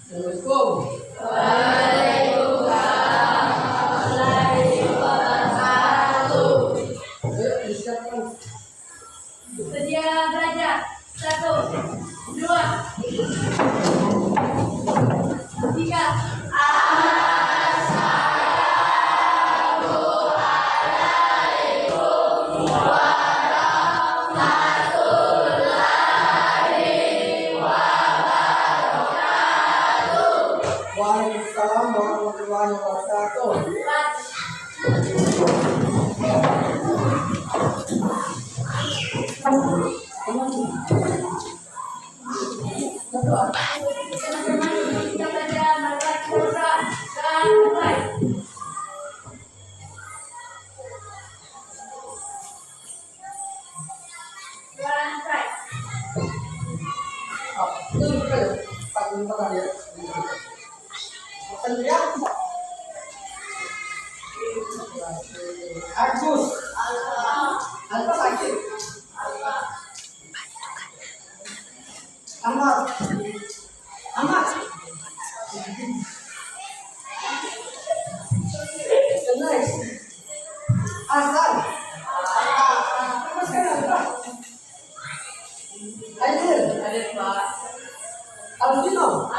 Assalamualaikum. Ayo disiapkan. Sedia belajar. 1, 2, 3. Waalaikumsalam warahmatullahi wabarakatuh. Teman-teman kita belajar markas kursa dan mulai. Lantai. Agus. Alfa sakit. Amat. Amat. Next. Asal. Adil. Ada Pak. Albino.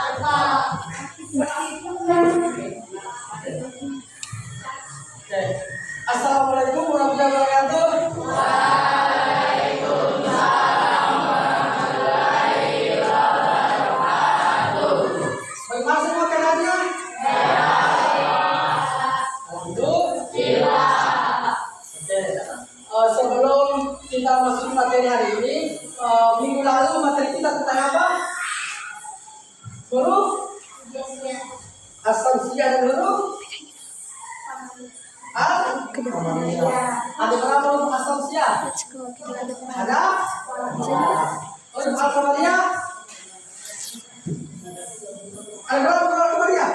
Assalamualaikum warahmatullahi wabarakatuh. Bagaimana semua keadaannya? Alhamdulillah. Oke. Sebelum kita masuk materi hari ini, minggu lalu materi kita tentang apa? Huruf asal-usul dan huruf ada berapa huruf asal-usul? Ada? Huruf al-qamariyah? Ada berapa huruf al-qamariyah?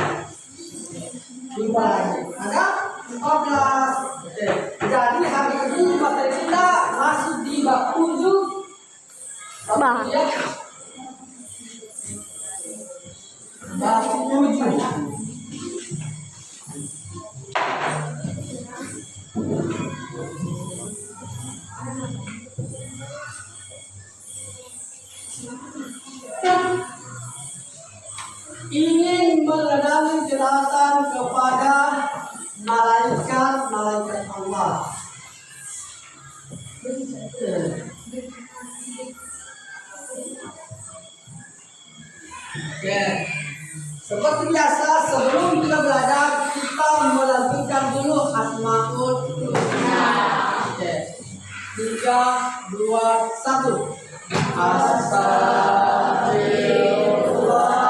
5 lagi. Ada? 14. Oke. Jadi hari ini materi kita masuk di bab 7. Bab 7. Ingin mengenali jelasan kepada malaikat Allah. Oke. Seperti biasa sebelum kita belajar kita melanjutkan dulu Asmaul Husna. Oke. 3, 2, 1. Astagfirullah.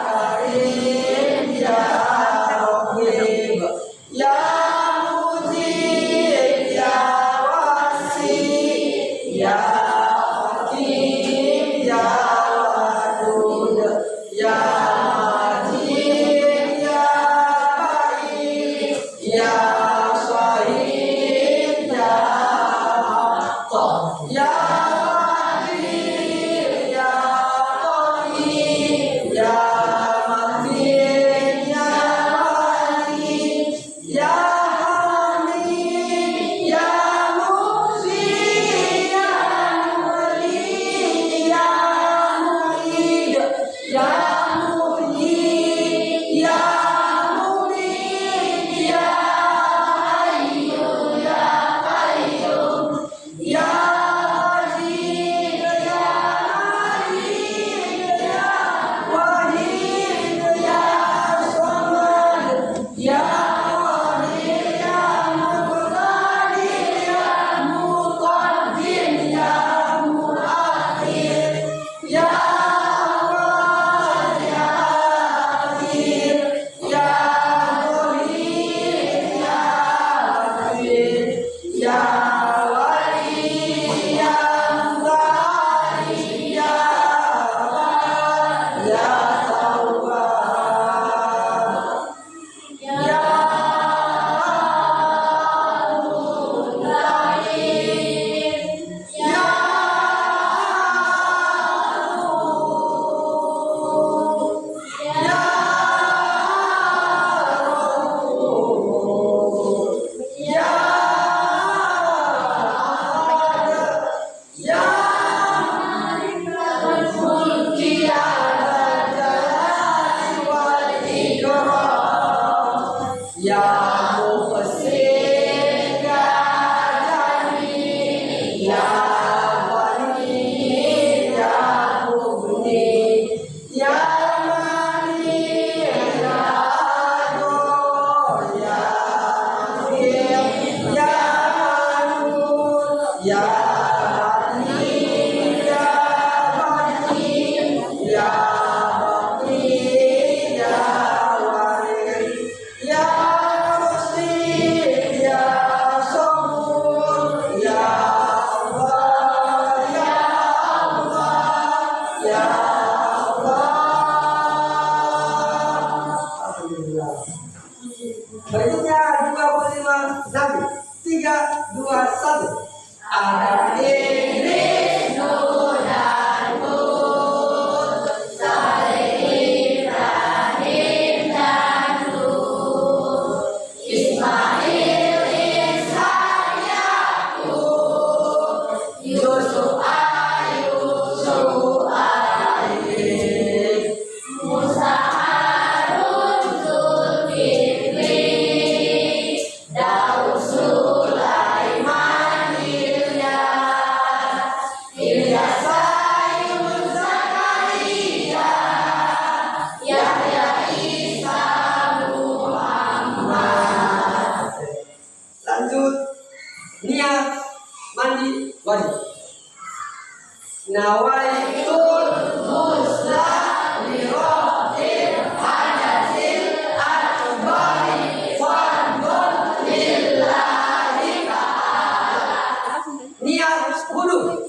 Karim ya Rahim ya Mujib ya Wasi ya Hakim ya Wadud ya Majid ya Baik ya Syahid ya Haqq ya Adil ya Qadir ya Matin ya Wali ya Hamid ya Muhsin ya Wali ya Mu'id ya Muhyi ya Mumit ya Hayyu ya Qayyum ya Aziz ya Alim ya Wahid ya Samad ya Qadir ya Muqtadir ya Muqaddim ya Muakhir ya Awwal ya Akhir ya Muhyi ya Hafiz ya Wali ya Bari ya Abad ya Tawwab ya ya ya ya Malikul Mulki ya Dzal wal Ikram ya Muhsin ya Jamil ya Wali ya Mughni ya Mani ya Adol ya Hakim ya Manun ya Hakim ya Hakim ya Hakim ya Waris ya Muslim ya Sabur ya Allah ya Allah ya Allah. Alhamdulillah. Berikutnya 25 Nabi 3, 2, 1. Ada Idris Nur dan Hud, Saleh Ibrahim dan Lut, Ismail Ishak Yakub, Yusuf Ayub Syuaib, Musa Harun Zulkifli, Daud Sulaiman Ilyas, Ilyas Ayub Zakaria, Yahya Isa Muhammad. Lanjut niat mandi wajib. Nawaitul muslah li rabbil hadasil akbari fardun lillahi ta'ala. Niat wudu.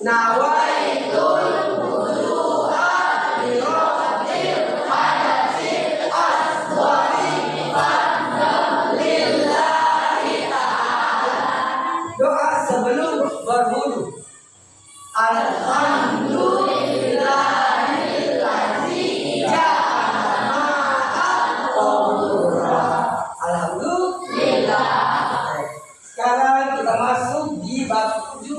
Nawaitul wudu'a li rabbil hadasil akbari fardun lillahi ta'ala. Doa sebelum berwudu. Alhamdulillahilladzi ja'ala ma'al tahura. Alhamdulillah. Sekarang kita masuk di bab 7.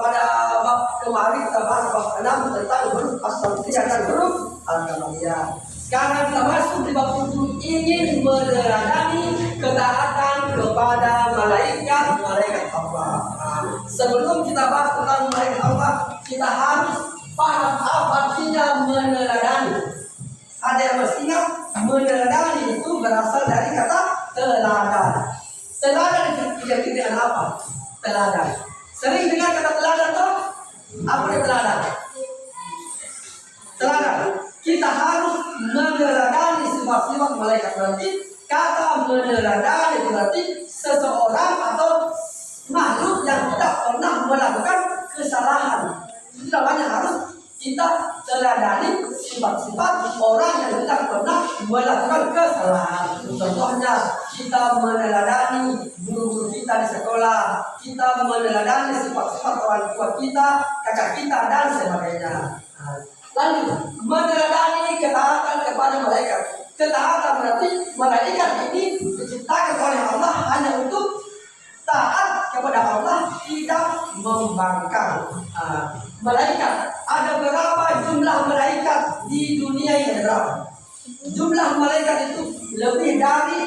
Pada bab kemarin kita bahas bab 6 tentang huruf as-samsiyah dan huruf al-kamaliyah. Sekarang kita masuk di bab 7, ingin meneladani ketaatan kepada malaikat Allah. Sebelum kita bahas tentang malaikat Allah, kita harus paham apa artinya meneladani. Ada yang mesti ingat, meneladani itu berasal dari kata teladan. Teladan identik dengan apa? Teladan. Sering dengar kata teladan toh? Apa itu teladan? Teladan. sifat malaikat berarti kata meneladani berarti seseorang atau makhluk yang tidak pernah melakukan kesalahan. Itu namanya harus kita teladani sifat-sifat orang yang tidak pernah melakukan kesalahan. Contohnya kita meneladani guru-guru kita di sekolah, kita meneladani sifat-sifat orang tua kita, kakak kita dan sebagainya. Lalu meneladani ketaatan kepada malaikat. Ketaatan berarti malaikat ini diciptakan oleh Allah hanya untuk taat kepada Allah, tidak membangkang. Malaikat, ada berapa jumlah malaikat di dunia ini? Berapa? Jumlah malaikat itu lebih dari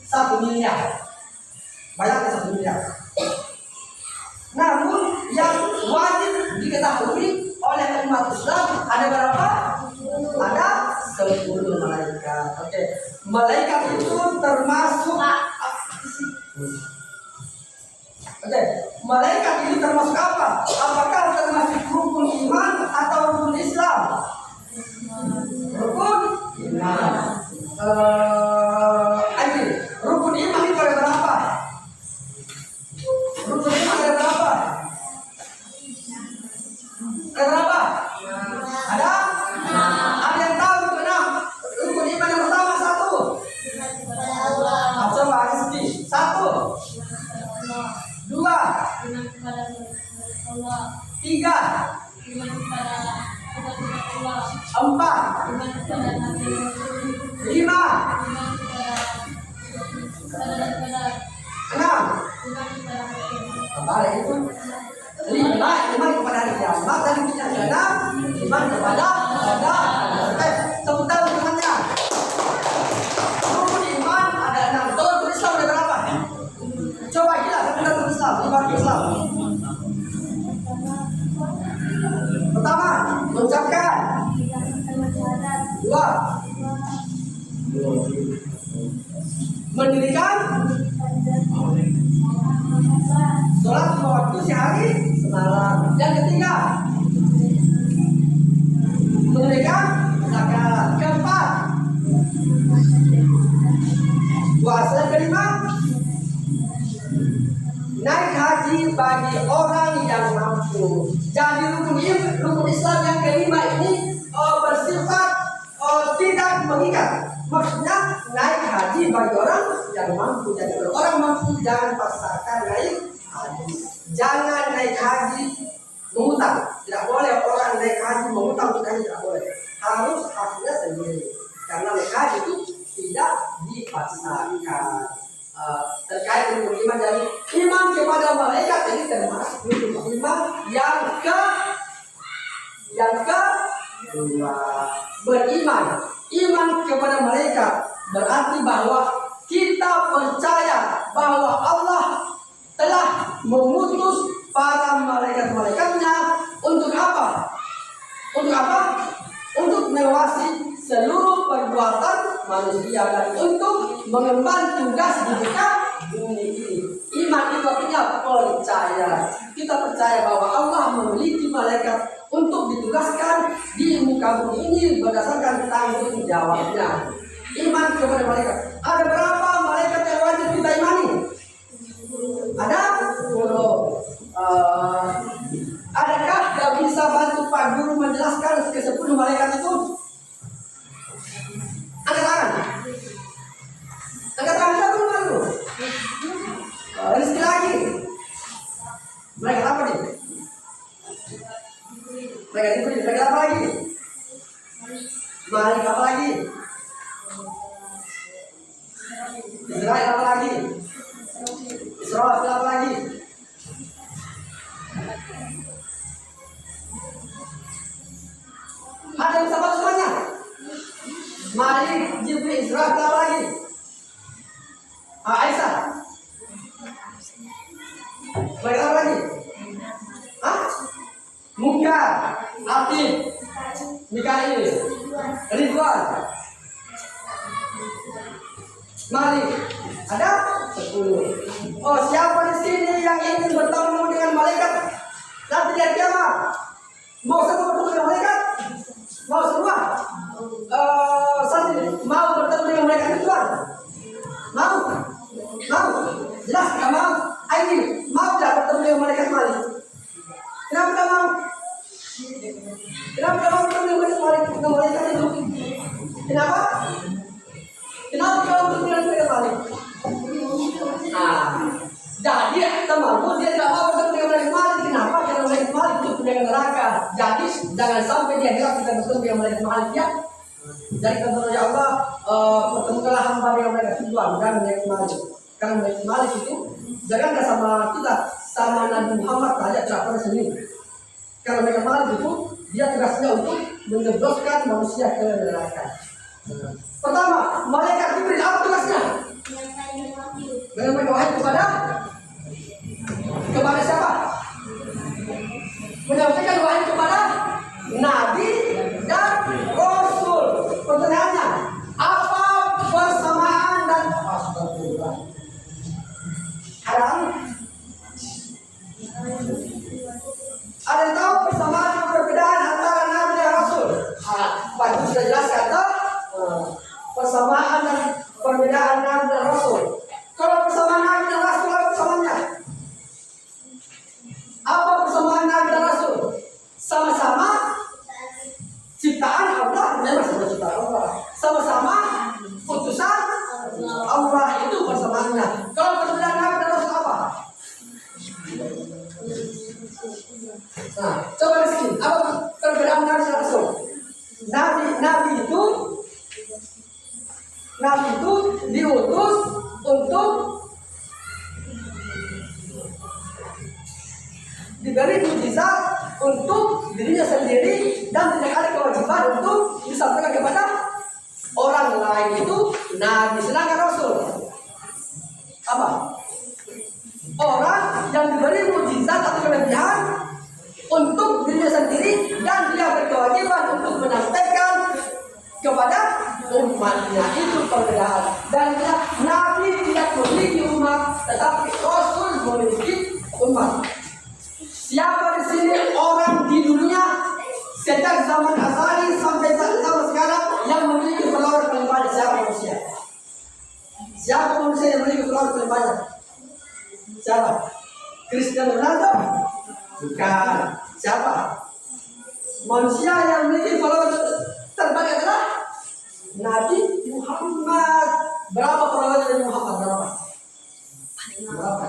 1 miliar. Bayangkan 1 miliar. Namun yang wajib diketahui oleh umat Islam ada berapa? Ada 10 malaikat. Oke. Malaikat itu termasuk malaikat itu termasuk apa? Apakah termasuk rukun iman atau rukun Islam? Rukun iman. Rukun iman itu ada berapa? Rukun iman ada berapa? Ada berapa? Ada? Ada yang tahu itu 6. Rukun iman yang pertama 1. Coba ada sedih. 1. 2. 3. 4. 5. 6. Kembali itu 5 iman kepada hari kiamat dan kita 6 iman kepada sebentar temannya. Rukun iman ada 6. Rukun Islam ada berapa? Coba kita sebentar Islam, iman Islam. Pertama, mengucapkan. 2. Mendirikan sholat 5 waktu sehari semalam. Yang ketiga, mendirikan zakat. Keempat, puasa. Yang kelima, naik haji bagi orang yang mampu. Jadi rukun Islam yang kelima ini bersifat tidak mengikat. Maksudnya naik haji bagi orang yang mampu. Jadi kalau orang mampu jangan paksakan naik haji. Jangan naik haji mengutang. Tidak boleh orang naik haji mengutang, tidak boleh. Harus haknya sendiri. Karena naik haji itu tidak dipaksakan. Terkait dengan iman, jadi iman kepada malaikat ini termasuk iman yang kedua. Beriman, iman kepada malaikat berarti bahwa kita percaya bahwa Allah telah mengutus para malaikat-malaikatnya untuk apa? Untuk apa? Untuk mengawasi seluruh perbuatan manusia dan untuk mengemban tugas di muka bumi ini. Iman itu artinya percaya. Kita percaya bahwa Allah memiliki malaikat untuk ditugaskan di muka bumi ini berdasarkan tanggung jawabnya. Iman kepada malaikat. Ada berapa malaikat yang wajib kita imani? Ada 10. Adakah yang bisa bantu Pak Guru menjelaskan ke-10 malaikat itu? Angkat tangan. Angkat tangan satu dulu. Ini sekali lagi. Mereka apa nih? Mereka apa lagi? Malaikat apa lagi? Israel apa lagi? Israel apa lagi? Ada yang sama semuanya? Malik, Jibril, Israel apa lagi? Aisyah. Mereka apa lagi? Munkar, Atif, Mikail, Ridwan, Malik. Ada 10. Oh, siapa di sini yang ingin bertemu dengan malaikat nanti di hari kiamat? Mau semua bertemu dengan malaikat? Mau semua? Mau bertemu malaikat tujuan? Mau? Mau? Jelas nggak mau? Ayo, mau nggak bertemu dengan malaikat Malik? Kenapa nggak mau? Kenapa nggak mau bertemu dengan malaikat itu? Kenapa? Kenapa kau bertemu dengan malaikat Malik? Jadi temanku dia tidak mau bertemu dengan malaikat Malik. Kenapa? Karena malaikat Malik itu punya neraka. Jadi jangan sampai dia bilang kita bertemu dengan malaikat Malik ya. Jadi kata ya Allah, pertemukanlah hamba dengan malaikat Tuhan dan malaikat Malik. Karena malaikat Malik itu janganlah sama kita, sama Nabi Muhammad saja tidak pernah sendiri. Karena malaikat Malik itu dia tugasnya untuk menjebloskan manusia ke neraka. Pertama, malaikat Jibril apa tugasnya? Menyampaikan wahyu kepada siapa? Menyampaikan wahyu kepada Nabi dan Rasul. Pertanyaannya, apa persamaan dan haram? Ada yang tahu persamaan dan perbedaan antara Nabi dan Rasul? Pak itu sudah jelaskan toh? Persamaan dan perbedaan Nabi dan Rasul. Kalau persamaan Nabi dan Rasul, apa persamaannya? Apa persamaan Nabi dan Rasul? Sama-sama ciptaan Allah, memang sama ciptaan Allah. Sama-sama putusan Allah, itu persamaannya. Kalau perbedaan Nabi dan Rasul apa? Nah, coba di sini, apa perbedaan Nabi dan Rasul? Nabi itu diutus untuk diberi mukjizat untuk dirinya sendiri dan tidak ada kewajiban untuk disampaikan kepada orang lain. Itu Nabi. Sedangkan Rasul apa? Orang yang diberi mukjizat atau kelebihan untuk dirinya sendiri dan dia berkewajiban untuk menyampaikan kepada umatnya. Itu perbedaan. Dan Nabi tidak memiliki umat, tetapi Rasul memiliki umat. Siapa di sini orang di dunia sejak zaman Azali sampai zaman sekarang yang memiliki follower paling banyak? Siapa manusia? Siapa manusia yang memiliki follower paling banyak? Siapa? Cristiano Ronaldo? Bukan. Siapa? Manusia yang memiliki follower terbanyak adalah Nabi Muhammad. Berapa follower Nabi Muhammad? Berapa?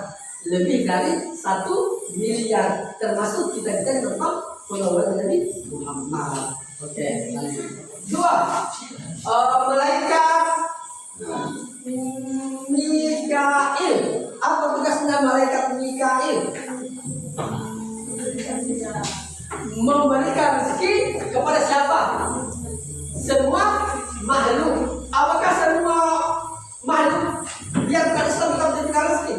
Lebih dari 1 miliar, termasuk kita yang memang follower Nabi Muhammad. Oke, lanjut. 2. Malaikat Mikail. Apa tugasnya malaikat Mikail? Memberikan rezeki kepada siapa? Semua makhluk. Apakah semua makhluk yang bukan Islam bisa memberikan rezeki?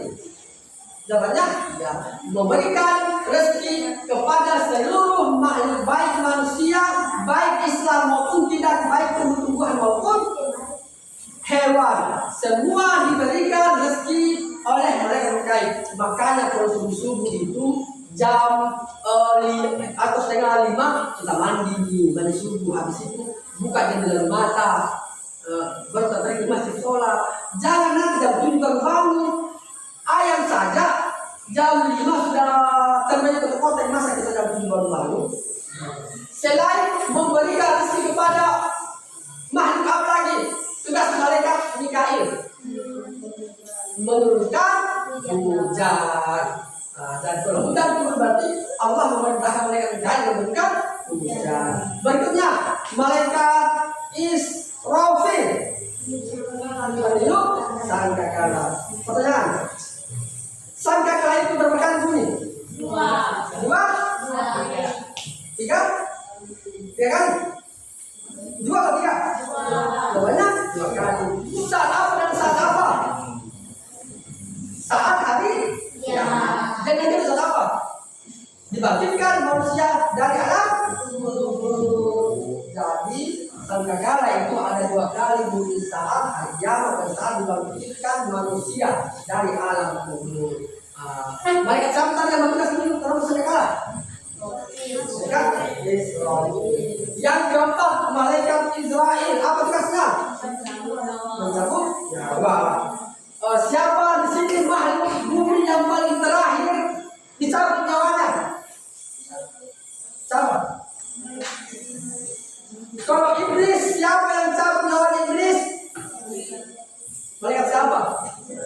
Jawabannya ya, memberikan rezeki kepada seluruh makhluk, baik manusia, baik Islam maupun tidak, baik tumbuh-tumbuhan maupun hewan. Semua diberikan rezeki oleh mereka terkait. Makanya kalau subuh-subuh itu jam 4 atau setengah 5 kita mandi subuh. Habis itu buka jendela mata, berterima di masjid sholat. Jangan nanti jam 7 baru bangun. Ayam saja jam 5 sudah terbang ke kota, masa kita jam 7 baru bangun? Selain memberikan rezeki kepada makhluk apa lagi? Tugas malaikat Mikail menurunkan hujan. Dan kalau hujan turun berarti Allah memerintahkan malaikat Mikail menurunkan hujan. Berikutnya malaikat Israfil. Lalu sangkakala. Pertanyaan, sangkakala itu berapa kali bunyi? 2. 3? 3 kali? 2 atau 3? Jawabannya 2 kali. Saat apa dan saat apa? Saat hari kiamat. Dan itu saat apa? Dibangkitkan manusia dari alam kubur. Jadi sangkakala itu ada 2 kali bunyi, saat hari kiamat dan saat dibangkitkan manusia dari alam kubur. Malaikat siapa tadi yang bertugas terhadap sangkakala? Yang keempat, malaikat Israel. Apa tugasnya? Mencatat Jawab. Siapa di sini makhluk bumi yang paling terakhir dicabut nyawanya? Siapa? Kalau iblis, siapa yang cabut nyawanya iblis? Malaikat siapa?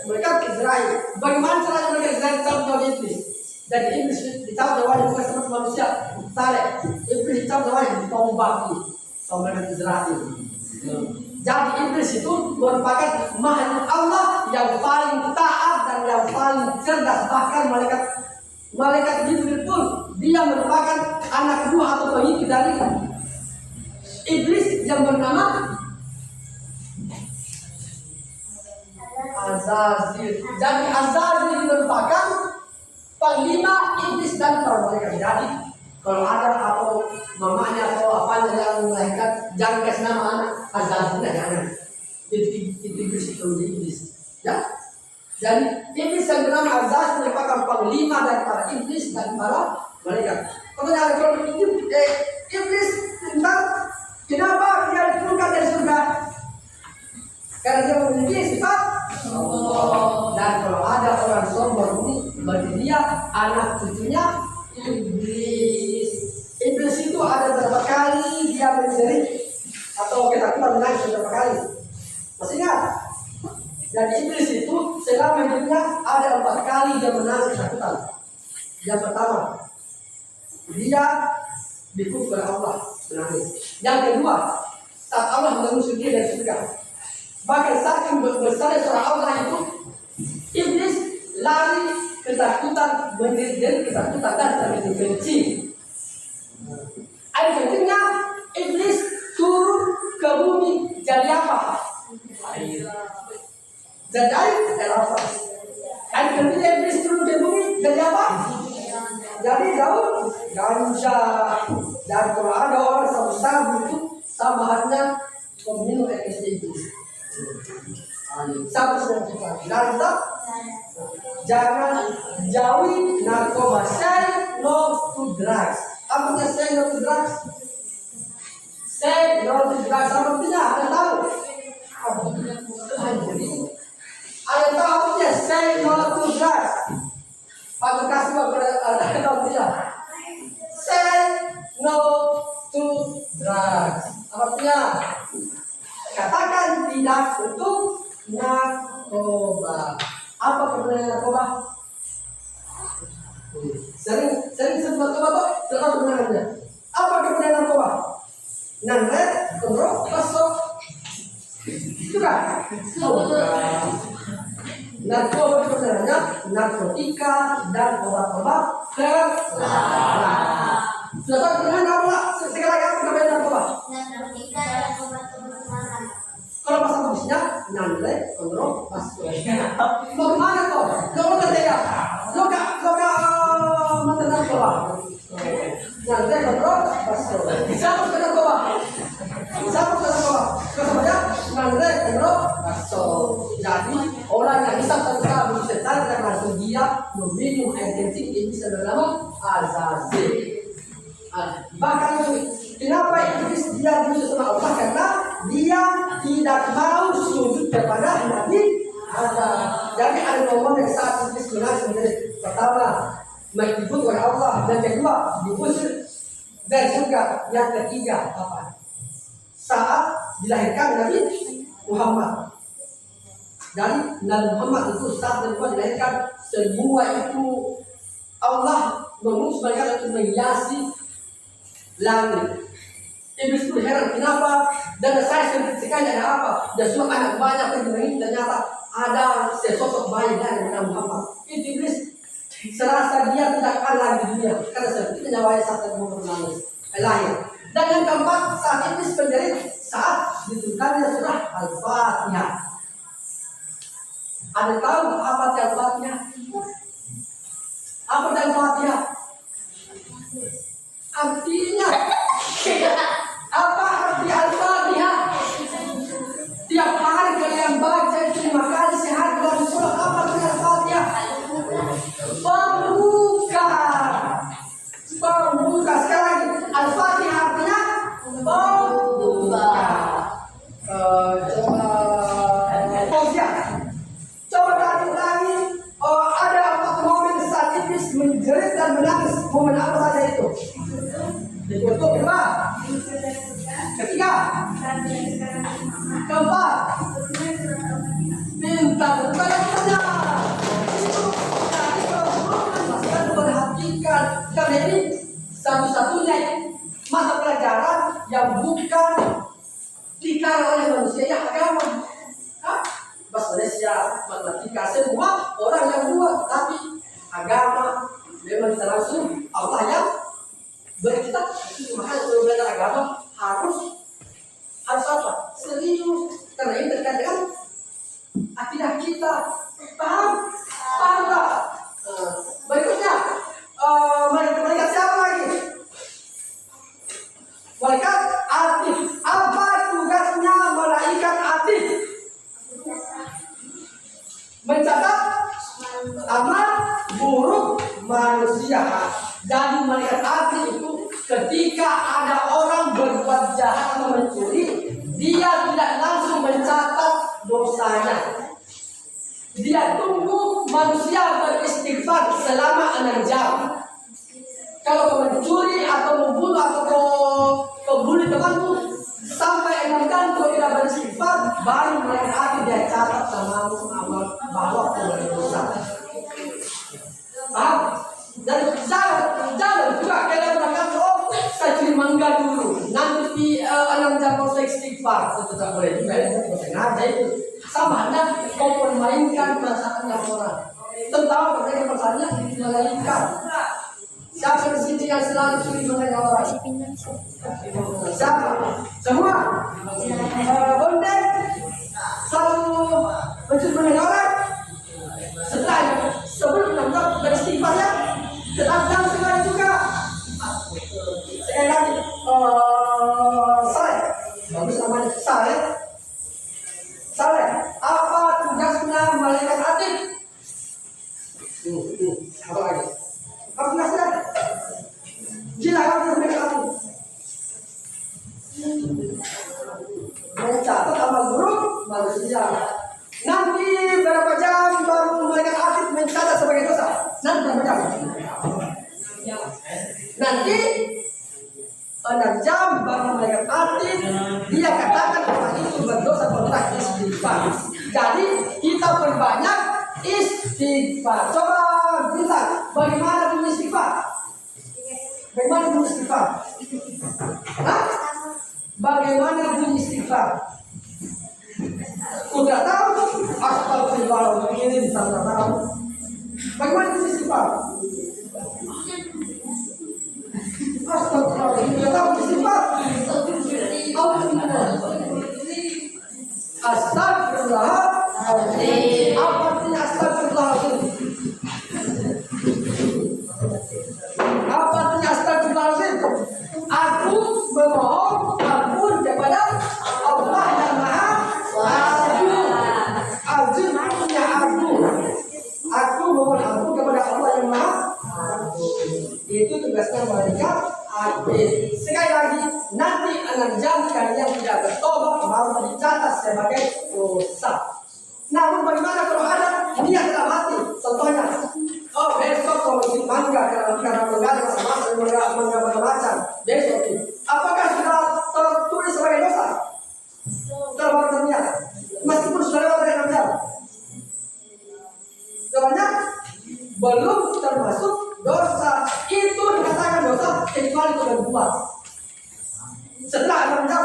Malaikat Israel. Bagaimana caranya malaikat Israel cabut nyawanya iblis? Jadi iblis dicabut nyawanya bukan seperti manusia. Tarik. Iblis dicabut nyawanya ditombaki sama malaikat Israel. Jadi iblis itu merupakan makhluk Allah yang paling taat dan yang paling cerdas. Bahkan malaikat Jibril pun dia merupakan anak buah atau pengikut dari iblis yang bernama Azazil. Jadi Azazil merupakan panglima iblis dan para malaikat. Jadi kalau ada atau mamanya atau apanya yang melahirkan, jangan kasih nama anak Azazil, jangan. Itu iblis, itu iblis. Ya. Jadi iblis yang bernama Azazil merupakan panglima dari para iblis dan para malaikat. Pertanyaan kalau iblis tentang kenapa dia diturunkan dari surga? Karena dia memiliki sifat Allah. Dan kalau ada orang sombong ini, berarti dia anak cucunya iblis. Iblis itu ada berapa kali dia menjerit atau ketakutan menangis berapa kali? Masih ingat? Dan iblis itu selama hidupnya ada 4 kali dia menangis ketakutan. Yang pertama, dia dipukul oleh Allah menangis. Yang kedua, saat Allah mengusir dia dari surga. Bahkan saking besar suara Allah itu, iblis lari ketakutan, menjerit ketakutan dan terjadi benci. Air kencingnya iblis turun ke bumi jadi apa? Air. Jadi air apa? Air kencingnya iblis turun ke bumi jadi apa? Jadi daun ganja. Dan kalau ada orang sabu-sabu itu sama halnya meminum air kencing iblis. Sabu sedang cepat. Dan jangan jauhi narkoba. Say no to drugs. Apa artinya say no to drugs? Say no to drugs. Apa artinya? Ada tahu? Ada tahu artinya say no to drugs? Pak kasih ada tahu tidak? Say no to drugs. Apa artinya? Katakan tidak untuk narkoba. Apa kebenaran narkoba? Sering sebut narkoba tuh, terus kebenarannya. Apa kebenaran narkoba? Nanret, kontrol, pasok. Itu kan? Narkoba kebenarannya narkotika dan obat-obat terlarang. Sudah kebenaran narkoba? Sekali lagi apa kebenaran narkoba? Narkotika dan obat-obat terlarang. Kalau bahasa bagusnya nanre kontrol pasok. Bagaimana kok? Lo ketika lo gak mantan narkoba. Nanre kontrol pasok. Siapa suka narkoba? Siapa suka narkoba? Kemudian nanre kontrol pasok. Jadi orang yang hisap satu kali setan dan langsung dia meminum air kencing ini bisa bernama Azazil. Bahkan kenapa iblis dia diutus sama Allah? Karena dia tidak mau sujud kepada Nabi Adam. Jadi ada momen yang saat iblis menangis menjadi pertama mengikut oleh Allah, dan kedua diusir dari surga, yang ketiga apa? Saat dilahirkan Nabi Muhammad. Dari Nabi Muhammad itu saat dilahirkan, semua itu Allah mengutus mereka untuk menghiasi langit. Iblis pun heran kenapa dan saya sekali ada apa? Dan semua anak banyak yang ternyata ada sesosok bayi dari Nabi Muhammad. Itu iblis serasa dia tidak akan lagi di dunia karena seperti nyawanya saat Muhammad menangis lahir. Dan yang keempat, saat iblis menjerit saat diturunkannya surah Al-Fatihah. Ada tahu apa Al-Fatihah? Apa Al-Fatihah? Artinya apa arti Al-Fatihah? Tiap hari kalian baca 5 kali sehari dari surah. Apa arti Al-Fatihah? Pembuka. Sekali lagi, Al-Fatihah artinya pembuka. Coba Keempat, minta bertanya. Itu jadi kalau guru masih memperhatikan karena ini satu-satunya mata pelajaran yang bukan dikarang oleh manusia yang agama. Bahasa Malaysia, matematika, semua orang yang buat, tapi agama memang langsung Allah yang beri kita. Maka kalau belajar agama harus apa? Serius, karena ini terkait dengan akidah kita. Paham? Paham tak? Berikutnya, malaikat siapa lagi? Malaikat atif. Apa tugasnya malaikat atif? Mencatat amal buruk manusia. Jadi malaikat atif itu ketika ada orang berbuat jahat atau mencuri, dia tidak langsung mencatat dosanya. Dia tunggu manusia beristighfar selama 6 jam. Kalau kau mencuri atau membunuh atau kau bunuh temanmu sampai 6 jam kau tidak beristighfar, baru malaikat atif dia catat sama amal bahwa kau berdosa. Paham? Dan jangan juga kalian berkata, oh saya curi mangga dulu, nanti 6 jam kau istighfar. Itu tak boleh juga, itu sengaja itu. Sama anda kau permainkan perasaannya orang. Tentang mereka perasaannya malaikat. Siapa di sini yang selalu curi mangga orang? Siapa? Semua. Bondeng selalu mencuri mangga orang. Sebelum beristighfarnya tetap dalam sekali juga. Sekali lagi, Saleh, bagus namanya Saleh. Saleh, apa tugasnya malaikat atif? Apa lagi? Apa tugasnya? Silakan malaikat atif. Mencatat amal buruk manusia. Nanti berapa jam baru malaikat atif mencatat sebagai dosa? Nanti berapa jam? Nanti 6 jam baru malaikat atif dia katakan orang itu berdosa kontak istighfar. Jadi kita perbanyak istighfar. Coba bilang bagaimana bunyi istighfar? Bagaimana bunyi istighfar? Hah? Bagaimana bunyi istighfar? Udah tahu? Astagfirullahaladzim, sudah tahu. Bagaimana bunyi istighfar? Astagfirullahaladzim, sudah tahu istighfar? Astagfirullahaladzim. Apa artinya astagfirullahaladzim? Apa artinya astagfirullahaladzim? Aku memohon ampun kepada Allah yang Maha Agung. Agung artinya agung. Aku memohon ampun kepada Allah yang Maha Agung. Itu tugasnya malaikat atif. Sekali lagi, nanti 6 jam kalian tidak bertobat baru dicatat sebagai dosa. Namun bagaimana kalau ada niat dalam hati? Contohnya, oh besok kalau musim mangga karena mangga macam besok ini, apakah sudah tertulis sebagai dosa? Terbaru terniat, meskipun sudah lewat dari 6 jam. Jawabannya belum termasuk dosa. Itu dikatakan dosa kecuali itu berbuat. Setelah 6 jam,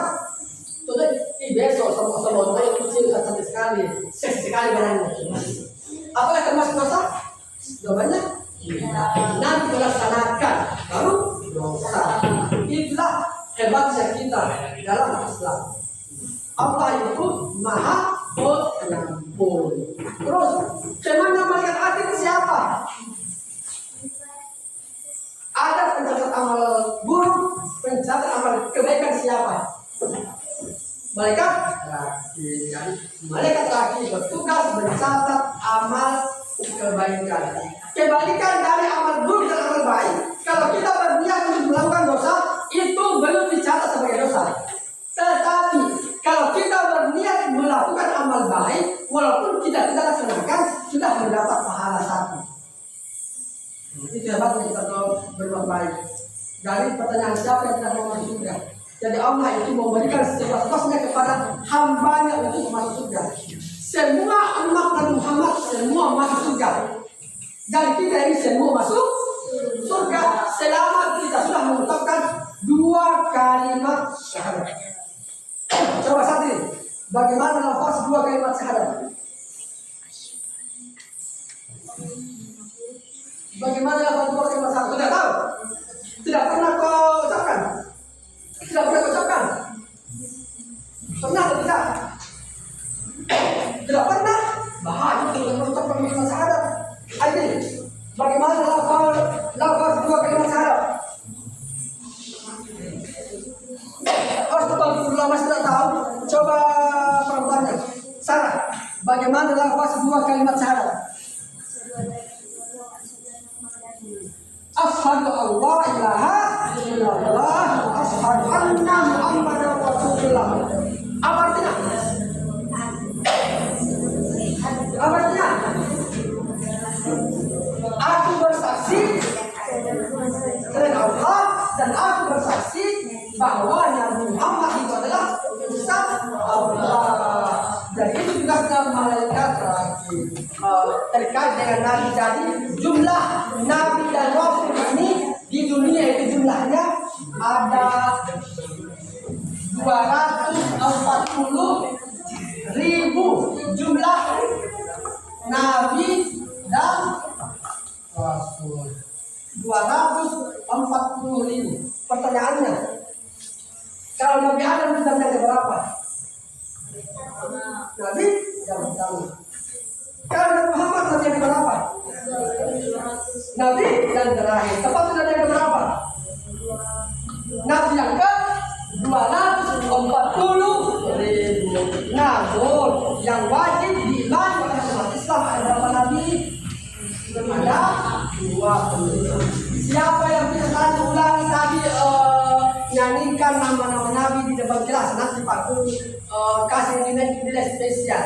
besok sama saya kecil sampai sekali berani. Apakah termasuk dosa? Jawabannya nanti melaksanakan baru dosa. Itulah hebatnya kita dalam Islam. Allah itu Maha Pengampun. Terus, kemana malaikat atif siapa? Ada pencatat amal buruk, pencatat amal kebaikan siapa? Malaikat laki. Jadi malaikat laki bertugas mencatat amal kebaikan. Kebalikan dari amal buruk dan amal baik. Kalau kita berniat untuk melakukan dosa, itu belum dicatat sebagai dosa. Tetapi kalau kita berniat melakukan amal baik, walaupun kita tidak laksanakan, sudah mendapat pahala 1. Itu hebatnya kita tahu berbuat baik. Dari pertanyaan siapa yang tidak mau masuk surga. Jadi Allah itu memberikan sebatas Bagaimana lafaz dua kalimat syahadat? Bagaimana lafaz dua kalimat syahadat? Tidak tahu? Tidak pernah kau ucapkan? Tidak pernah kau ucapkan? Pernah atau tidak? Tidak pernah? Bahaya kalau mengucapkan kalimat syahadat. Ayo, bagaimana lafaz dua kalimat syahadat? Astagfirullah, masih tidak tahu? Coba perempuannya. Sarah, bagaimana lafaz dua kalimat syahadat? Asyhadu an la ilaha illallah wa asyhadu anna Muhammadar Rasulullah. Apa artinya? Apa artinya? Aku bersaksi dengan Allah dan aku bersaksi bahwa Nabi Muhammad itu adalah utusan Allah. Dan itu juga sudah malaikat terkait dengan Nabi. Jadi jumlah Nabi dan Rasul ini di dunia itu jumlahnya ada 240.000 jumlah Nabi dan Rasul. 240.000. Pertanyaannya, kalau Nabi Adam sudah menjadi berapa? Nabi yang pertama. Kalau Nabi Muhammad Nabi yang berapa? Nabi yang terakhir. Tepat Nabi yang berapa? Nabi yang ke 240.000. Namun yang wajib diimani oleh umat Islam ada berapa Nabi? Ada 20. Siapa yang bisa tadi ulangi tadi nyanyikan nama-nama Nabi di depan kelas, nanti Pak Guru kasih nilai spesial.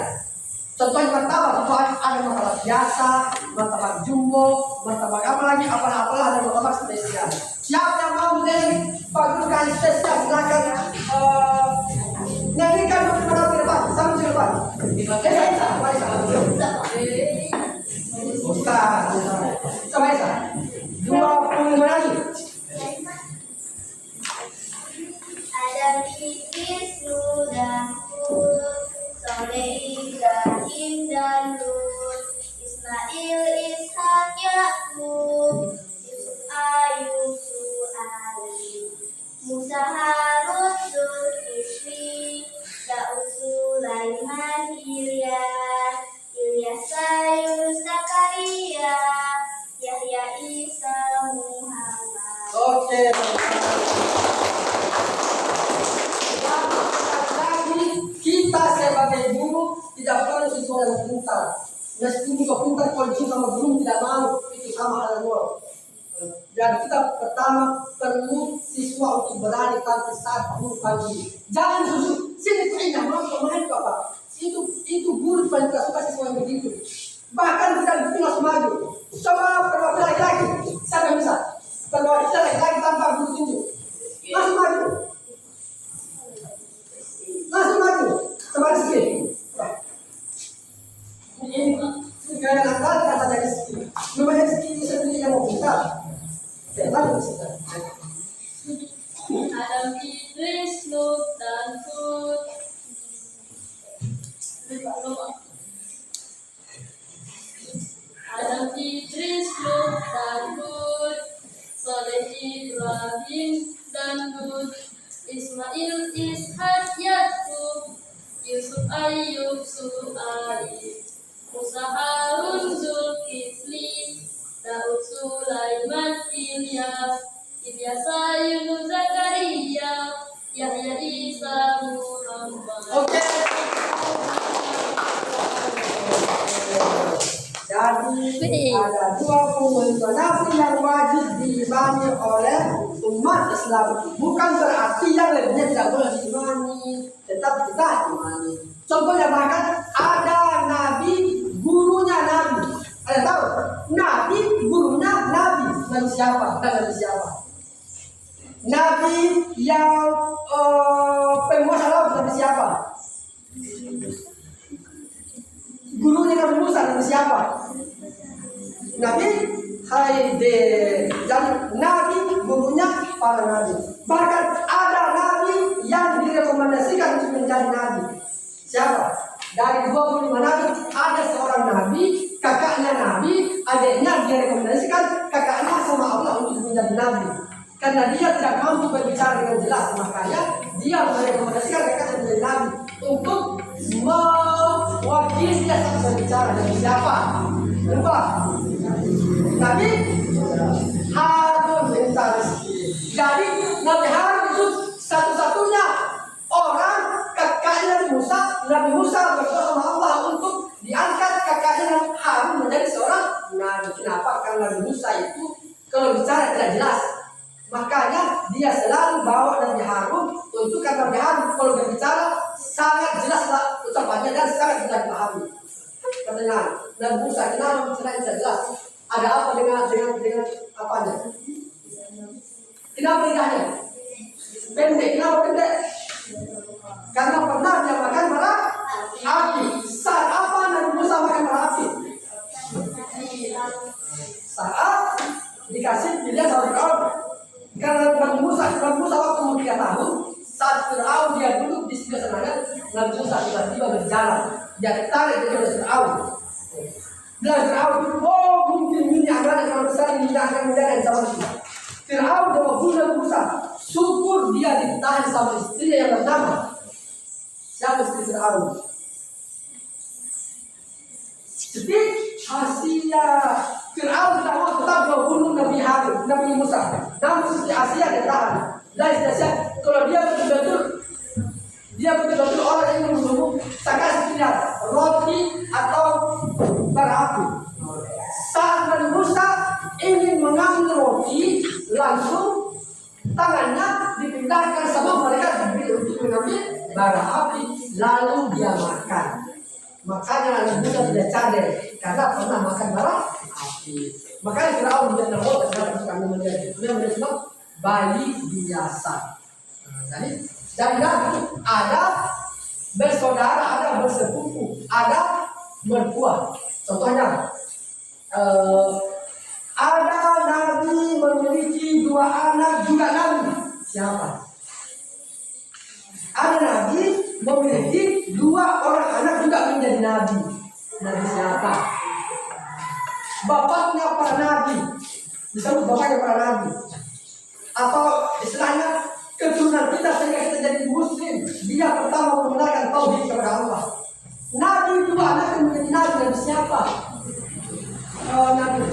Contohnya martabak itu ada martabak biasa, martabak jumbo, martabak apalagi apalah ada martabak spesial. Siapa yang mau nilai Pak Guru kasih spesial silakan nyanyikan nama di depan, sama di depan. Ustaz, coba ya. 20 lagi. Adam Wisnu dan Hud, Soleh Ibrahim dan Lut, Ismail Ishak Yakub, Yusuf Ayub Su'ali, Musa Harun Zulkifli, Daud Sulaiman Ilyas, Yunus Zakaria, Yahya Isa Muhammad. Oke. Lagi kita sebagai guru tidak perlu siswa yang pintar. Meskipun juga pintar kalau juga sama guru tidak mau, itu sama hal dua. Dan kita pertama perlu siswa untuk berani tampil saat guru panggil. Jangan susu sini tuh indah mau kemarin apa? Itu guru paling tidak suka siswa yang begitu. Bahkan kita langsung maju. Coba perwakilan lagi, siapa bisa? Perwakilan lagi tanpa guru tunjuk. Langsung maju. Langsung maju. Coba di sini. Ini gaya nakal kata dari sini. Namanya sini sendiri yang mau kita. Jangan kita. Adam Idris Lut dan Hud. Adam Idris Lut dan Hud, Soleh Ibrahim dan Lut, Ismail Ishak Yakub, Yusuf Ayub Su'ali, Musa Harun Zulkifli, Daud Sulaiman Ilyas, Yunus Zakaria, Yahya Isa Muhammad. Oke. Jadi ada 25 nabi yang wajib diimani oleh umat Islam. Bukan berarti yang lainnya tidak boleh diimani, tetap kita imani. Contohnya bahkan ada nabi, gurunya nabi. Ada tahu? Nabi, gurunya nabi. Nabi siapa? Nabi siapa? Nabi yang penguasa laut, nabi siapa? Gurunya Nabi Musa, Nabi siapa? Nabi Haide. Dan Nabi gurunya para Nabi. Bahkan ada Nabi yang direkomendasikan untuk menjadi Nabi. Siapa? Dari 25 nabi ada seorang nabi, kakaknya nabi, adiknya dia rekomendasikan kakaknya sama Allah untuk menjadi nabi. Karena dia tidak mampu berbicara dengan jelas, makanya dia merekomendasikan kakaknya menjadi nabi untuk mewakili dia saat berbicara. Dan siapa? Lupa. Nabi Harun bin Tarzki. Jadi Nabi Harun itu satu-satunya orang kakaknya Nabi Musa berdoa sama Allah untuk diangkat kakaknya Harun menjadi seorang nabi. Kenapa? Karena Nabi Musa itu kalau bicara tidak jelas, makanya dia selalu bawa Nabi Harun untuk karena Nabi Harun kalau berbicara sangat jelaslah ucapannya dan sangat bisa dipahami. Katanya Nabi Musa kenapa bicara tidak jelas? Ada apa dengan apanya? Kenapa lidahnya pendek? Kenapa pendek? Karena pernah dia makan bara api. Saat apa Nabi Musa makan bara api? Saat dikasih pilihan sama Fir'aun. Karena Nabi Musa waktu umur 3 tahun, saat Fir'aun dia duduk di sebelah sana, Nabi Musa tiba-tiba berjalan. Dia tarik ke Fir'aun. Dan Fir'aun, oh mungkin ini anak yang besar ini tidak akan menjadi sama dia. Fir'aun jawab Nabi Musa, syukur dia ditahan sama istrinya yang bernama. Siapa istri Fir'aun? Jadi Asia. Fir'aun tidak mau tetap membunuh Nabi Harun, Nabi Musa. Namun istri Asia dia tahan. Dan istri Asia, kalau dia betul-betul orang yang membunuh, saya kasih pilihan roti atau bara api. Saat Nabi Musa ingin mengambil roti, langsung tangannya dipindahkan sama mereka diberi untuk mengambil bara api, lalu dia makan. Makanya Nabi Musa tidak cadel karena pernah makan bara api. Makanya Fir'aun menjadi nabi karena kami menjadi sebab bayi biasa. Jadi Nabi ada bersaudara, ada bersepupu, ada mertua. Contohnya ada Nabi memiliki 2 anak juga Nabi. Siapa? Ada Nabi memiliki 2 orang anak juga menjadi Nabi. Nabi siapa? Bapaknya para Nabi. Disebut bapaknya para Nabi. Atau istilahnya keturunan kita sehingga kita jadi Muslim. Dia pertama mengenalkan tauhid kepada Allah. Nabi 2 anak menjadi Nabi. Nabi siapa? Nabi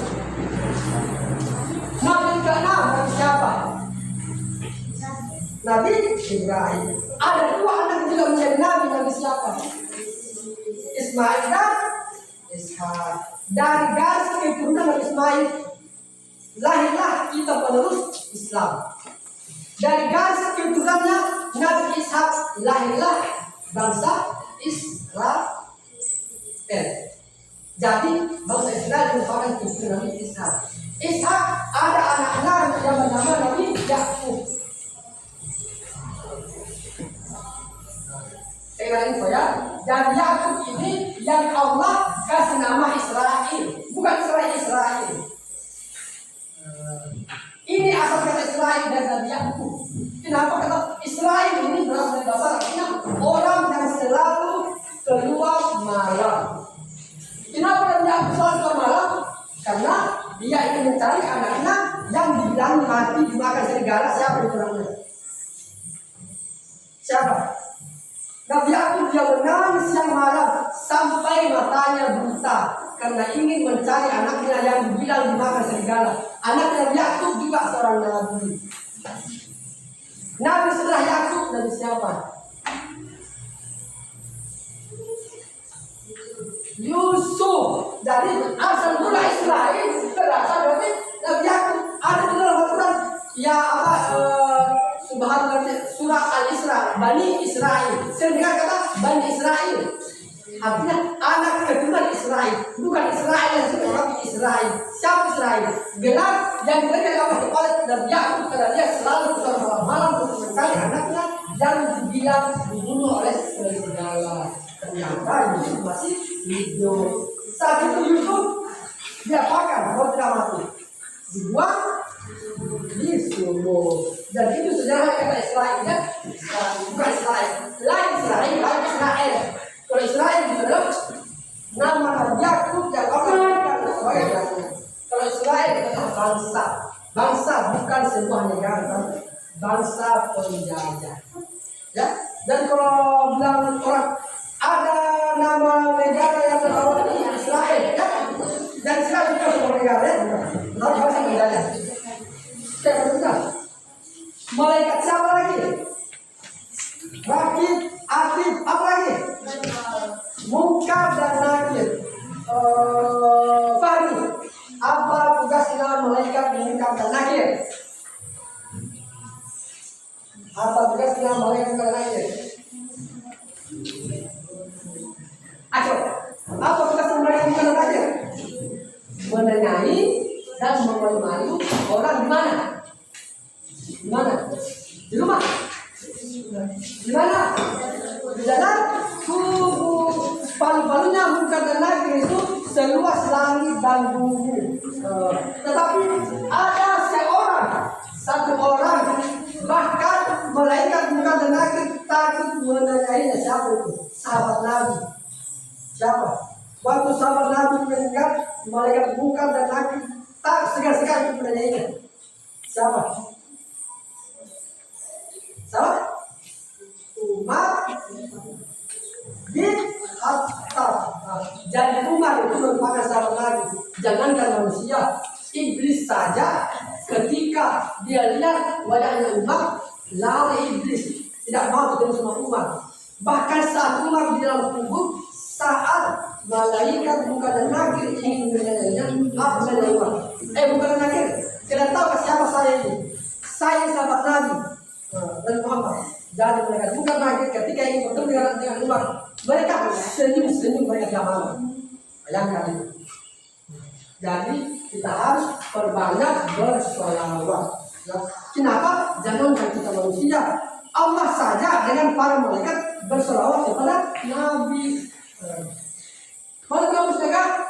ke-6 Nabi siapa? Nabi Ibrahim. Ada 2 anak juga menjadi Nabi. Nabi siapa? Ismail dan Ishak. Dari garis keturunan Nabi Ismail lahirlah kita penerus Islam. Dari garis keturunannya Nabi Ishak lahirlah bangsa Israel. Jadi bangsa Israel merupakan keturunan Nabi Ishak. Ishak ada anak-anak yang bernama Nabi Yakub. Saya info ya. Dan Yakub ini yang Allah kasih nama Israel, bukan Israel. Ini asal kata Israel dan Nabi Yakub. Kenapa kata Israel ini berasal dari bahasa artinya orang yang selalu keluar malam. Kenapa Nabi Yakub selalu keluar malam? Karena dia ingin mencari anaknya yang dibilang mati dimakan serigala. Siapa itu namanya? Siapa? Nabi Yakub dia menangis siang malam sampai matanya buta karena ingin mencari anaknya yang dibilang dimakan serigala. Anak Nabi Yakub juga seorang nabi. Nabi setelah Yakub Nabi siapa? Yusuf. Jadi asal mula Israel berasal dari Nabi Yakub. Ada di dalam Al-Quran ya apa? Subhanallah, surah Al-Isra, Bani Israel. Saya dengar kata Bani Israel. Artinya anak keturunan Israel, bukan Israel yang sudah tapi Israel. Siapa Israel? Gelar yang diberikan oleh kepala dan Yakub karena dia selalu keluar malam untuk mencari anaknya yang dibilang dibunuh oleh serigala. Ternyata Yusuf masih hidup. Saat itu Yusuf dia makan, kalau tidak mati, dibuang di sumur. Dan itu sejarah kata Israel ya, bukan Israel, lain Israel. malu orang di mana? Di mana? Di rumah? Di mana? Di dalam tubuh. Palu-palunya bukan dan negeri itu seluas langit dan bumi. Tetapi ada satu orang, bahkan malaikat bukan dan negeri takut menanyainya. Siapa itu? Sahabat Nabi. Siapa? Waktu sahabat Nabi meninggal, malaikat bukan dan negeri tak segan-segan menanyainya. Siapa? Siapa? Umar bin Khattab. Jadi Umar itu merupakan sahabat Nabi. Jangankan manusia, iblis saja ketika dia lihat wajahnya Umar, lari iblis, tidak mau ketemu sama Umar. Bahkan saat Umar di dalam kubur, saat malaikat bukan dan nakir ingin menanyainya, apa saja Umar? Bukan dan nakir, tidak tahu siapa saya ini. Saya sahabat Nabi dan Muhammad. Jadi mereka bukan nakir ketika ingin bertemu dengan Umar. Mereka senyum-senyum, mereka jalan. Bayangkan itu. Jadi kita harus perbanyak bersolawat. Kenapa? Jangankan kita manusia, Allah saja dengan para malaikat bersolawat kepada Nabi. Mana kamu sekarang?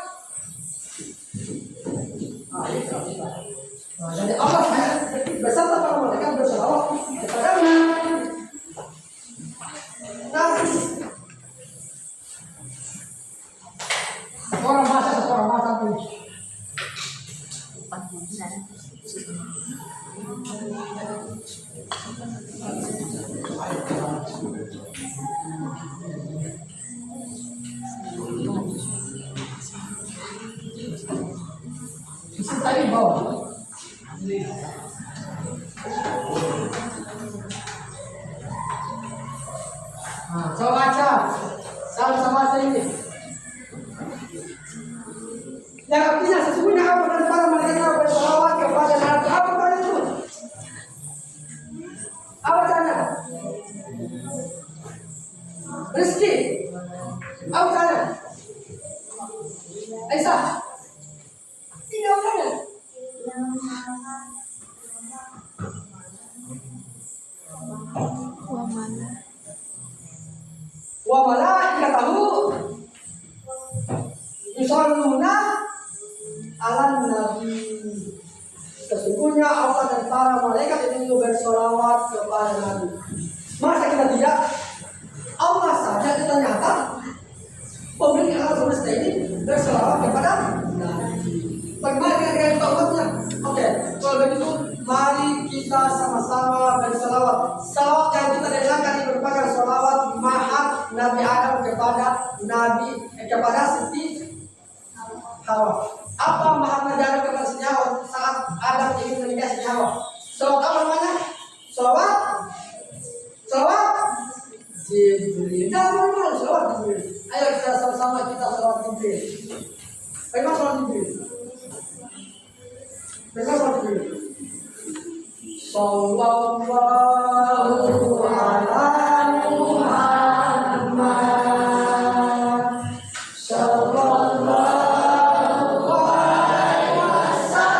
Jadi Allah saja beserta para malaikat bersolawat kepada Nabi. Seorang bahasa pun. Tadi bawah. Coba baca. Sama-sama baca ini. Yang artinya sesungguhnya apa dan para malaikat bersolawat kepada Nabi. Apa pada itu? Apa caranya? Rezeki. Apa caranya? Aisyah. Tidak caranya. Wa malaikatahu yusalluna ala nabi. Sesungguhnya Allah dan para malaikat itu bersolawat kepada Nabi. Masa kita tidak? Allah saja ternyata pemilik alam semesta ini bersolawat kepada Nabi. Bagaimana kira-kira taubatnya? Oke, kalau begitu mari kita sama-sama bersolawat. Salawat yang kita dengarkan ini merupakan solawat mahat Nabi Adam kepada Siti Hawa. Apa mahat Nabi Adam kepada Siti Hawa saat Adam ingin menikah Siti Hawa? Salawat apa namanya? Salawat Jibril. Jangan malu salawat Jibril. Ayo kita sama-sama kita salawat Jibril. Bagaimana salawat Jibril? Sallallahu ala Muhammad. Sallallahu alaihi wasallam. Sallallahu alaihi Muhammad. Sallallahu alaihi wasallam.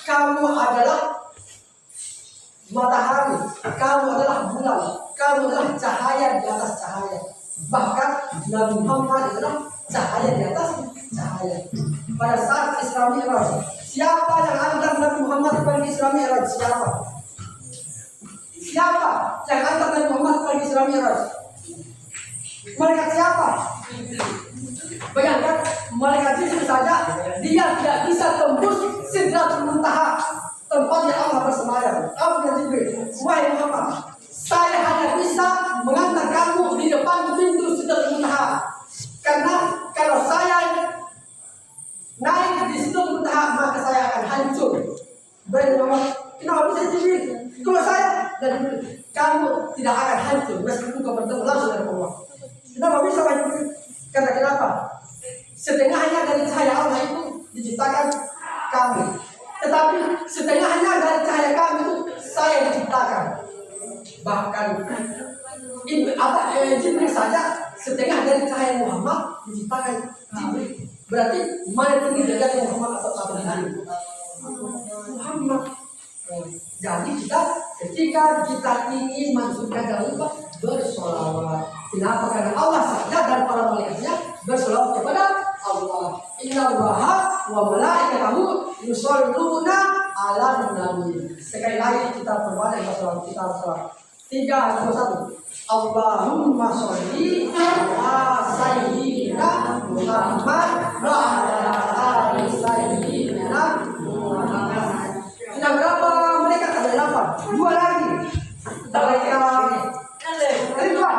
Kamu adalah matahari, kamu adalah bulan, kamu adalah cahaya di atas cahaya. Bahkan Nabi Muhammad adalah cahaya di atas cahaya. Pada saat Isra Mi'raj, siapa yang antar Nabi Muhammad pergi Isra Mi'raj? Siapa? Siapa yang antar Nabi Muhammad pergi Isra Mi'raj? Malaikat siapa? Bayangkan, malaikat Jibril saja dia tidak bisa tembus Sidratul Muntaha, tempat yang Allah bersemayam. Apa yang Jibril? Wahai Muhammad, saya hanya bisa mengantar kamu di depan pintu Sidratul Muntaha. Karena kalau saya naik di Sidratul Muntaha, maka saya akan hancur. Wahai Muhammad, kenapa bisa Jibril? Kalau saya dan kamu tidak akan hancur meskipun kau bertemu langsung dengan Allah. Kenapa bisa Wahai Jibril? Karena kenapa? Setengahnya dari cahaya Allah itu diciptakan kami, tetapi setengahnya dari cahaya kami itu saya diciptakan. Bahkan Jibril saja setengah dari cahaya Muhammad diciptakan Jibril. Berarti mana tinggi derajat Muhammad atau Jibril? Muhammad. Jadi ketika kita ingin masukkan jangan lupa bersolawat. Kenapa? Karena Allah saja dan para malaikatnya bersolawat kepada Allah. Innallaha wa malaikatahu yusholluna 'alan nabi. Sekali lagi kita perbanyak bersolawat, kita bersolawat. 3, 2, 1. Allahumma sholli ala sayyidina Muhammad wa ala ali sayyidina Muhammad. Sudah berapa mereka? Ada 8. 2 lagi. Malaikat Ridwan.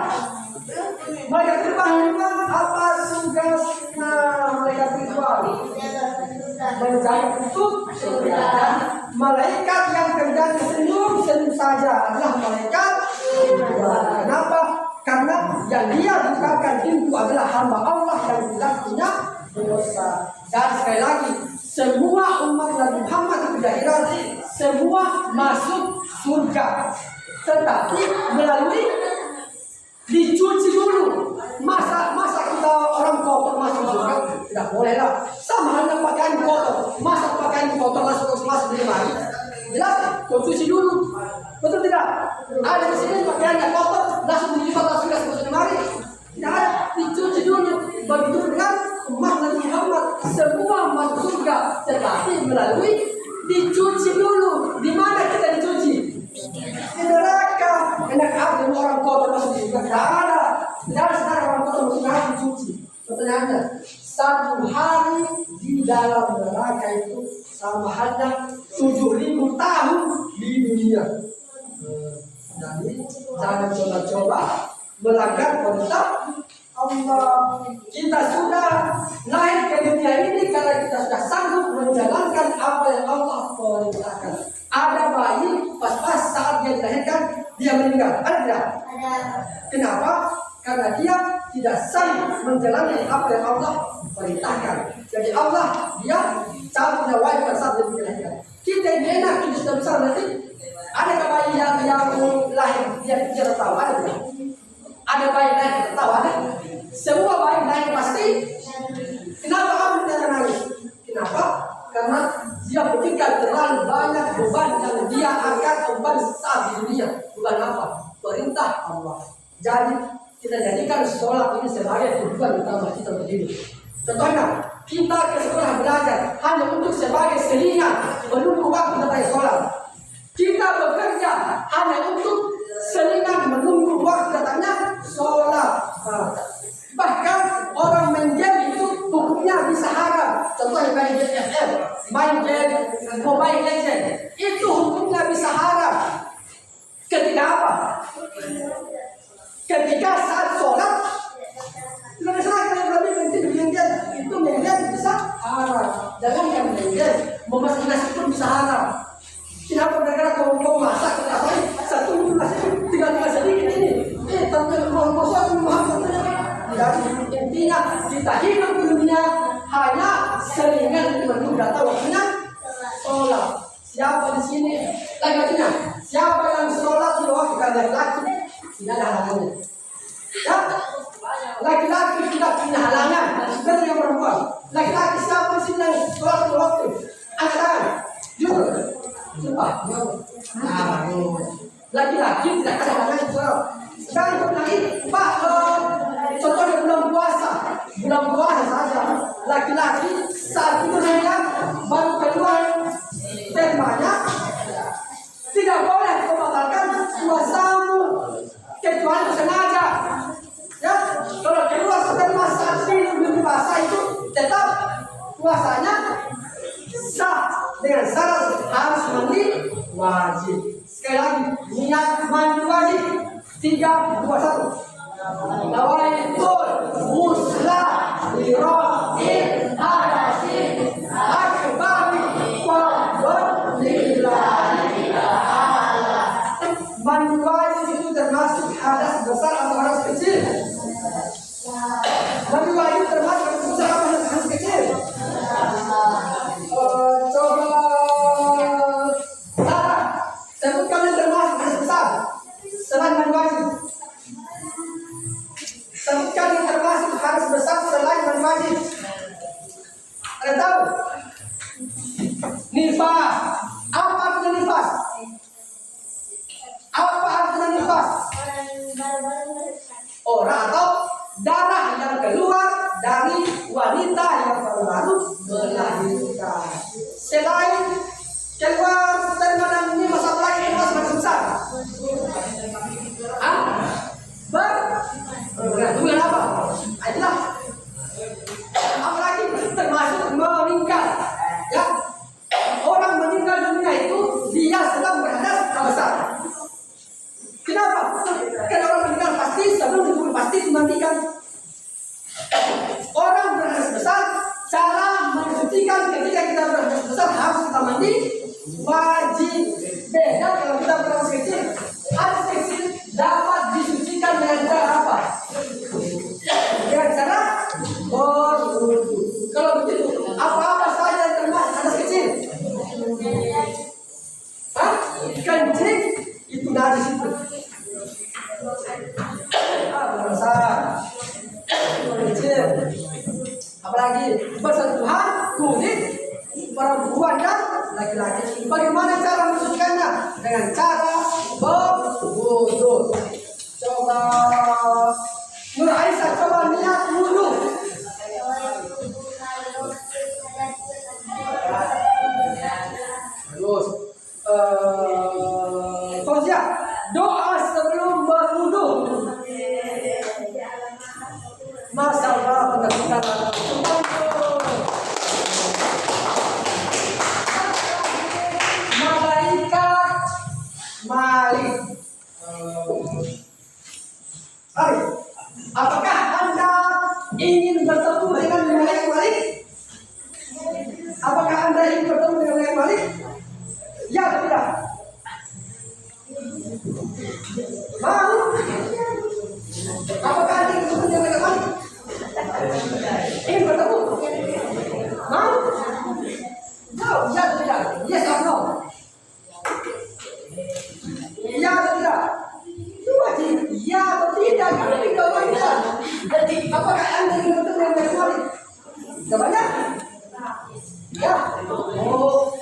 Malaikat Ridwan apa tugasnya? Malaikat Ridwan menjaga kutub surga. Malaikat yang kerjanya senyum saja adalah malaikat Ridwan. Kenapa? Karena yang dia bukakan pintu adalah hamba Allah yang tidak punya dosa. Dan sekali lagi, semua umat Nabi Muhammad itu tidak semua masuk surga, tetapi melalui dicuci dulu. Masa kita orang kotor masuk surga? Tidak boleh lah. Sama halnya pakaian kotor. Masa pakaian kotor masuk di mana? Jelas, kau cuci dulu. Betul tidak? Ada di sini pakaiannya kotor, langsung dilipat langsung masuk di mari. Tidak ada, dicuci dulu. Begitu dengan umat Nabi Muhammad, semua masuk surga, tetapi melalui dicuci dulu. Di mana kita dicuci? Di neraka. Enak ada orang kotor masuk surga? Tidak ada. Tidak ada sekarang orang kotor masuk surga dicuci. Pertanyaannya, 1 hari di dalam neraka itu sama halnya 7.000 tahun di dunia. Jadi jangan coba-coba melanggar perintah Allah. Kita sudah naik ke dunia ini karena kita sudah sanggup menjalankan apa yang Allah perintahkan. Ada bayi pas saat dia dilahirkan dia meninggal. Ada tidak? Ada. Kenapa? Karena dia tidak sanggup menjalankan apa yang Allah perintahkan. Jadi Allah dia cabut nyawa pada saat dia dilahirkan. Kita ini enak, kita sudah besar nanti. Ada bayi yang lahir dia tidak tahu? Ada tidak? Ada bayi lahir tidak tahu? Ada? Semua bayi lahir pasti. Kenapa kamu tidak nangis? Kenapa? Karena dia berpikir terlalu banyak beban yang dia angkat beban saat di dunia. Bukan apa? Perintah Allah. Jadi kita jadikan sholat ini sebagai tujuan utama kita untuk hidup. Contohnya, kita ke sekolah belajar hanya untuk sebagai selingan menunggu waktu kita sholat. Kita bekerja hanya untuk selingan menunggu waktu datangnya sholat. Bahkan orang main game itu hukumnya bisa haram. Contohnya main game FF, main game Mobile Legends, itu hukumnya bisa haram. Ketika apa? Ketika saat sholat, tidak salah kalau lebih penting main game itu main game bisa haram. Jangan yang main game memasak nasi pun bisa haram. Kenapa mereka kau masak apa? Satu nasi tinggal sedikit ini. Tentang mau masak jadi intinya kita hidup di dunia hanya selingan menunggu datang waktunya sholat. Siapa di sini laki-lakinya? Siapa yang sholat di waktu laki-laki? Tidak ada halangannya. Ya, laki-laki tidak punya halangan. Betul yang perempuan. Laki-laki siapa di sini yang sholat di waktu? Angkat tangan. Jujur. Sumpah. Laki-laki tidak ada halangan sholat. Sekarang kita lagi, Pak, contohnya bulan puasa saja, laki-laki saat itu mereka baru keluar spermanya, tidak boleh membatalkan puasa dengan syarat harus mandi wajib. Sekali lagi, niat mandi wajib. 3, 2, 1. Nawaitul muslah lirafil hadasin akbari fadlillahi ta'ala. Mandi wajib itu termasuk hadas besar atau hadas kecil? Mandi wajib termasuk hadas besar atau hadas kecil? Coba Sarah, sebutkan yang termasuk hadas besar selain mandi wajib. Sebutkan yang termasuk hadas besar selain mandi wajib. Ada tahu? Nifas. Apa artinya nifas? Apa artinya nifas? Orang atau darah yang keluar dari wanita yang baru melahirkan. Selain keluar dari badan ini masa lagi nifas masih besar. Dengan apa? Itulah. Apalagi termasuk meninggal. Ya, orang meninggal dunia itu dia sedang berhadas besar. Kenapa? Karena orang meninggal pasti sebelum dikubur pasti dimandikan. Orang berhadas besar, cara mensucikan ketika kita berhadas besar harus kita mandi wajib. Beda kalau kita berhadas kecil. Hadas kecil dapat disucikan dengan cara apa? Dengan cara berwudu. Kalau begitu, apa-apa saja yang termasuk hadas kecil? Kencing itu najis itu. Besar, kecil, apalagi bersentuhan kulit perempuan dan laki-laki. Bagaimana cara mensucikannya? Dengan cara berwudu. Coba Nur Aisyah, coba niat wudu. Terus Fauzia, doa sebelum berwudu. Masya Allah, benar-benar malaikat Malik. Mari, apakah Anda ingin bertemu dengan malaikat Malik? Apakah Anda ingin bertemu dengan malaikat Malik? Ya atau tidak? Mau? Apakah Anda ingin bertemu dengan malaikat Malik? Ingin bertemu? Mau? No, ya atau tidak? Yes or no? Ya atau tidak? Wajib. Ya atau tidak? Kalau tidak wajib. Jadi, apakah Anda ingin bertemu dengan malaikat Malik? Jawabannya? Ya. Oh.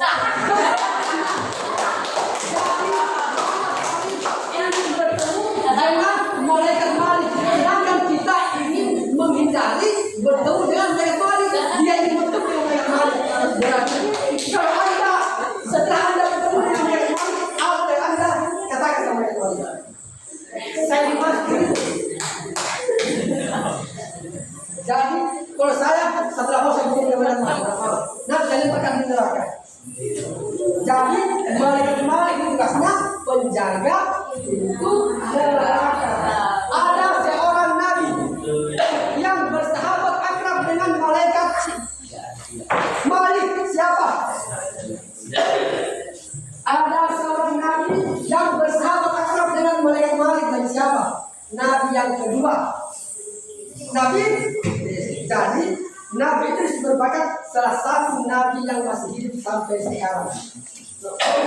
Ingin bertemu dengan malaikat Malik. Sedangkan kita ingin menghindari bertemu dengan malaikat Malik. Dia ingin bertemu dengan malaikat Malik. Berarti kalau Anda setelah Anda bertemu dengan malaikat Malik, apa yang Anda katakan sama malaikat Malik? Saya dimasukin. Jadi kalau saya setelah mau saya bertemu dengan malaikat Malik, nanti kalian akan di neraka. Jadi malaikat Malik itu tugasnya penjaga pintu neraka. Ada seorang nabi yang bersahabat akrab dengan malaikat Malik. Siapa? Ada seorang nabi yang bersahabat akrab dengan malaikat Malik. Dan siapa? Nabi yang kedua, Nabi. Jadi Nabi Idris merupakan salah satu nabi yang masih hidup sampai sekarang.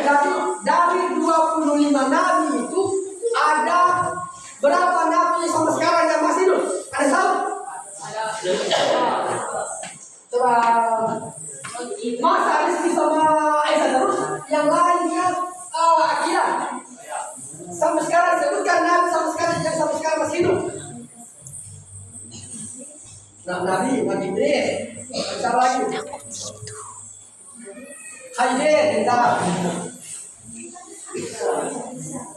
Jadi dari 25 nabi itu ada berapa nabi sampai sekarang yang masih hidup? Ada tahu? Coba masa Rizki sama Aisyah terus, yang lainnya Akilah. Sampai sekarang sebutkan nabi sampai sekarang yang sampai sekarang masih hidup. Nabi Idris, siapa lagi? Khalid, kita.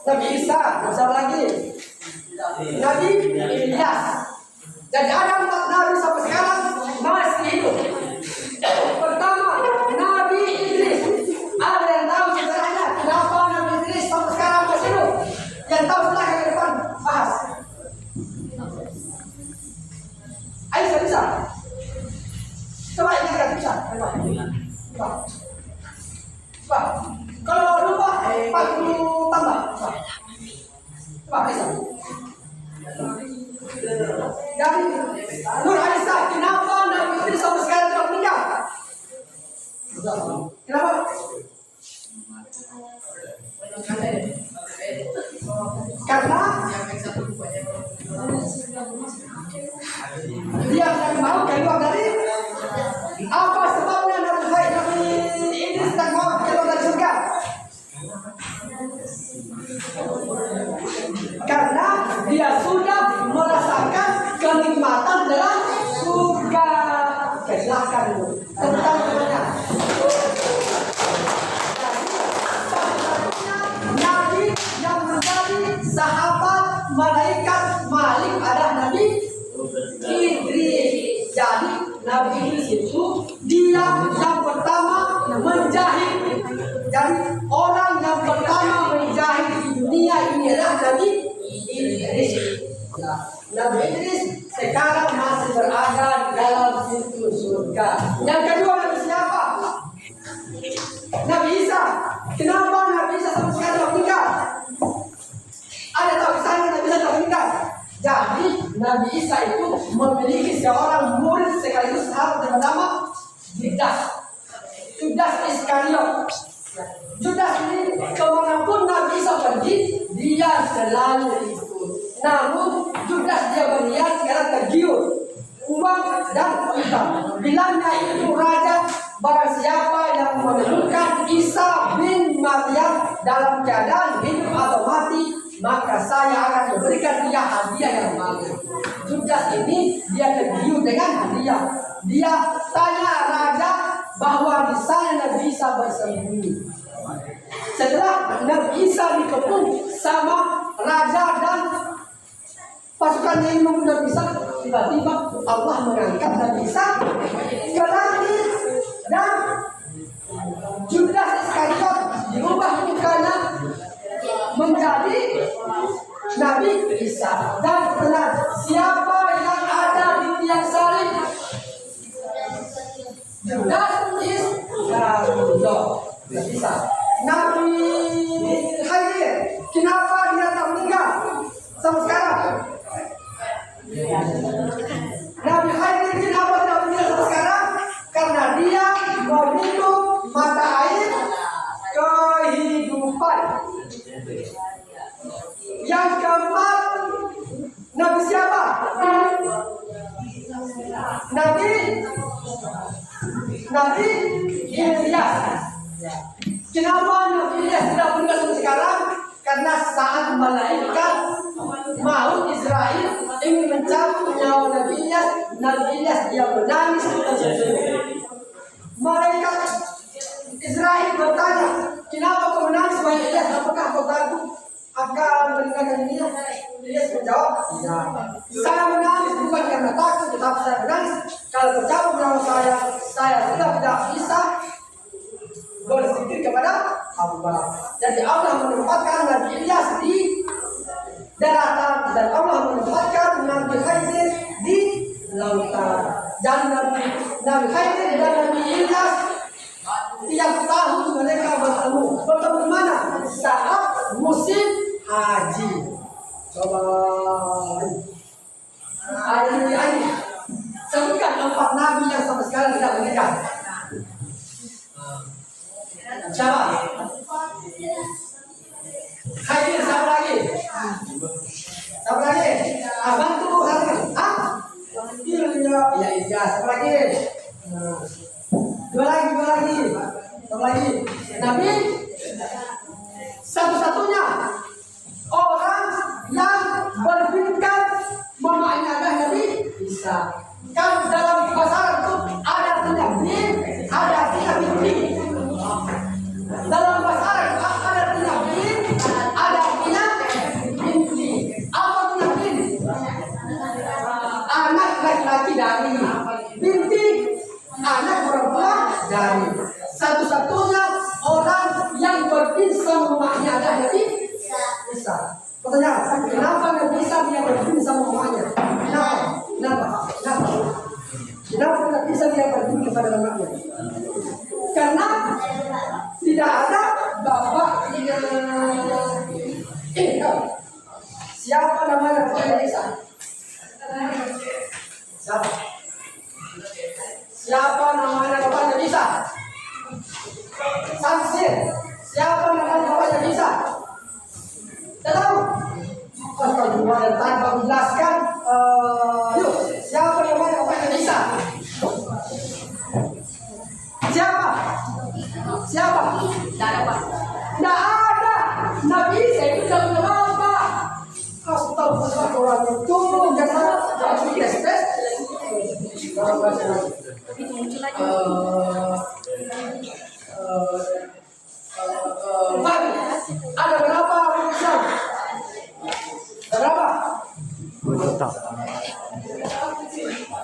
Nabi Isa, siapa lagi? Nabi Ilyas. Jadi ada 4 nabi sampai sekarang masih hidup. Pertama, Nabi Idris. Jadi orang yang pertama menjahit di dunia ini adalah Nabi Idris. Nabi Idris sekarang masih berada di dalam pintu surga. Yang kedua Nabi siapa? Nabi Isa. Kenapa Nabi Isa sampai sekarang meninggal? Ada tahu kisahnya Nabi Isa meninggal? Jadi Nabi Isa itu memiliki seorang murid sekaligus sahabat yang bernama Judas Iskariot. Judas ini kemanapun Nabi Isa pergi, dia selalu ikut. Namun Judas dia berniat karena tergiur uang dan utang. Bilangnya itu raja, barang siapa yang menemukan Isa bin Maryam dalam keadaan hidup atau mati, maka saya akan memberikan dia hadiah yang banyak. Judas ini dia tergiur dengan hadiah. Dia tanya raja bahwa di sana Nabi Isa bersembunyi. Setelah Nabi Isa dikepung sama raja dan pasukan yang Nabi Isa, tiba-tiba Allah mengangkat Nabi Isa ke langit dan Judas Iskariot diubah mukanya menjadi Nabi Isa. Dan tenang, siapa yang ada di tiang salib? Judas Iskariot. Nabi Isa. Nabi Khadir, kenapa dia tak meninggal sampai sekarang? Nabi Khadir kenapa tidak meninggal sampai sekarang? Karena dia meminum mata air kehidupan. Yang keempat, Nabi siapa? Nabi Ilyas. Kenapa Nabi Ilyas tidak meninggal sampai sekarang? Karena saat malaikat maut Israel ingin mencabut nyawa Nabi Ilyas dia menangis tersenyum. Malaikat Israel bertanya, kenapa kau menangis wahai Ilyas? Apakah kau takut akan meninggalkan dunia? Ilyas menjawab, ya, saya menangis bukan karena takut, tetapi saya menangis kalau tercabut nyawa saya sudah tidak bisa berzikir kepada Allah. Jadi Allah menempatkan Nabi Ilyas di daratan dan Allah menempatkan Nabi Khadir di lautan. Dan Nabi Khadir dan Nabi Ilyas tiap tahun mereka bertemu di mana? Saat musim haji. Coba ini sebutkan 4 nabi yang sampai sekarang tidak menikah. Siapa? Khadir, siapa lagi? Siapa lagi? Bantu Khadir. Iya, siapa lagi? Dua lagi. Siapa lagi? Nabi satu-satunya orang yang bertingkat memaknai Nabi Isa. Kan dalam bahasa Arab itu ada artinya bin, ada artinya binti. Dalam bahasa Arab ada artinya bin, ada artinya binti. Apa artinya bin? Anak laki-laki dari, binti anak perempuan dari. Satu-satunya orang yang berpinsam rumahnya ada Nabi Isa. Pertanyaan, kenapa Nabi Isa dia berpinsam rumahnya? Kenapa Nabi Isa dia berpinsam kepada rumahnya? Karena tidak ada bapaknya. Siapa namanya Nabi Isa? Siapa namanya bapaknya Nabi Isa? Samsir. Siapa namanya bapaknya Nabi Isa? Tidak tahu. Kalau tanpa menjelaskan, yuk, siapa namanya bapaknya Nabi Isa? Siapa? Tidak ada. Nabi Isa itu tidak punya bapak. Astagfirullah, orang itu jangan tes. Ada berapa Islam? Berapa?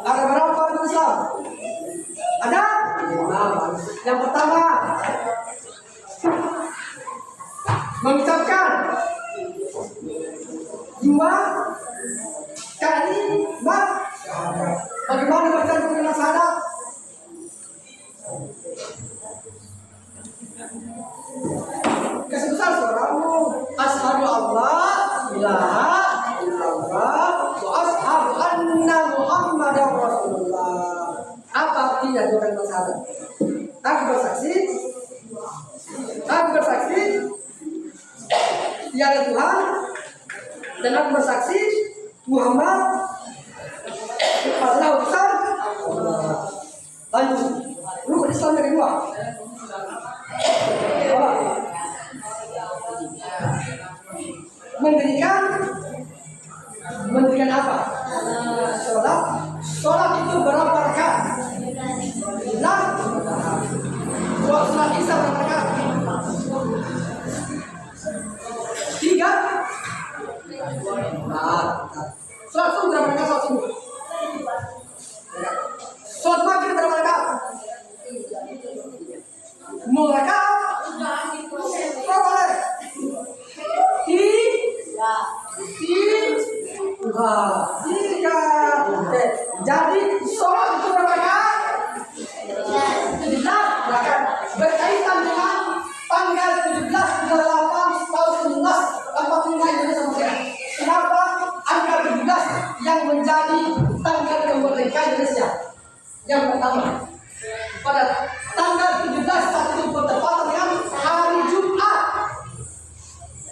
Ada berapa Islam? Ada? Yang pertama 2 kalimat syahadat. Bagaimana bacaan kalimat syahadat? Kasih besar suaramu. Asyhadu Allah ilaha illallah wa asyhadu anna Muhammadar Rasulullah. Apa artinya dua kalimat syahadat? Aku bersaksi tiada Tuhan dan aku bersaksi Muhammad adalah utusan Allah. Lanjut, rukun Islam yang kedua. Mendirikan apa? Sholat itu berapa rakaat? 6. Sholat Isya berapa rakaat? 3. Sholat subuh berapa rakaat? Sholat subuh. Sholat maghrib berapa rakaat? 0 rakaat. Boleh. 3. Oke. Jadi sholat itu berapa rakaat? 17 rakaat. Berkaitan dengan tanggal 17 bulan 8 tahun 1945 Indonesia Merdeka. Kenapa angka 17 yang menjadi tanggal kemerdekaan Indonesia? Yang pertama, pada tanggal 17 saat itu bertepatan dengan hari Jumat.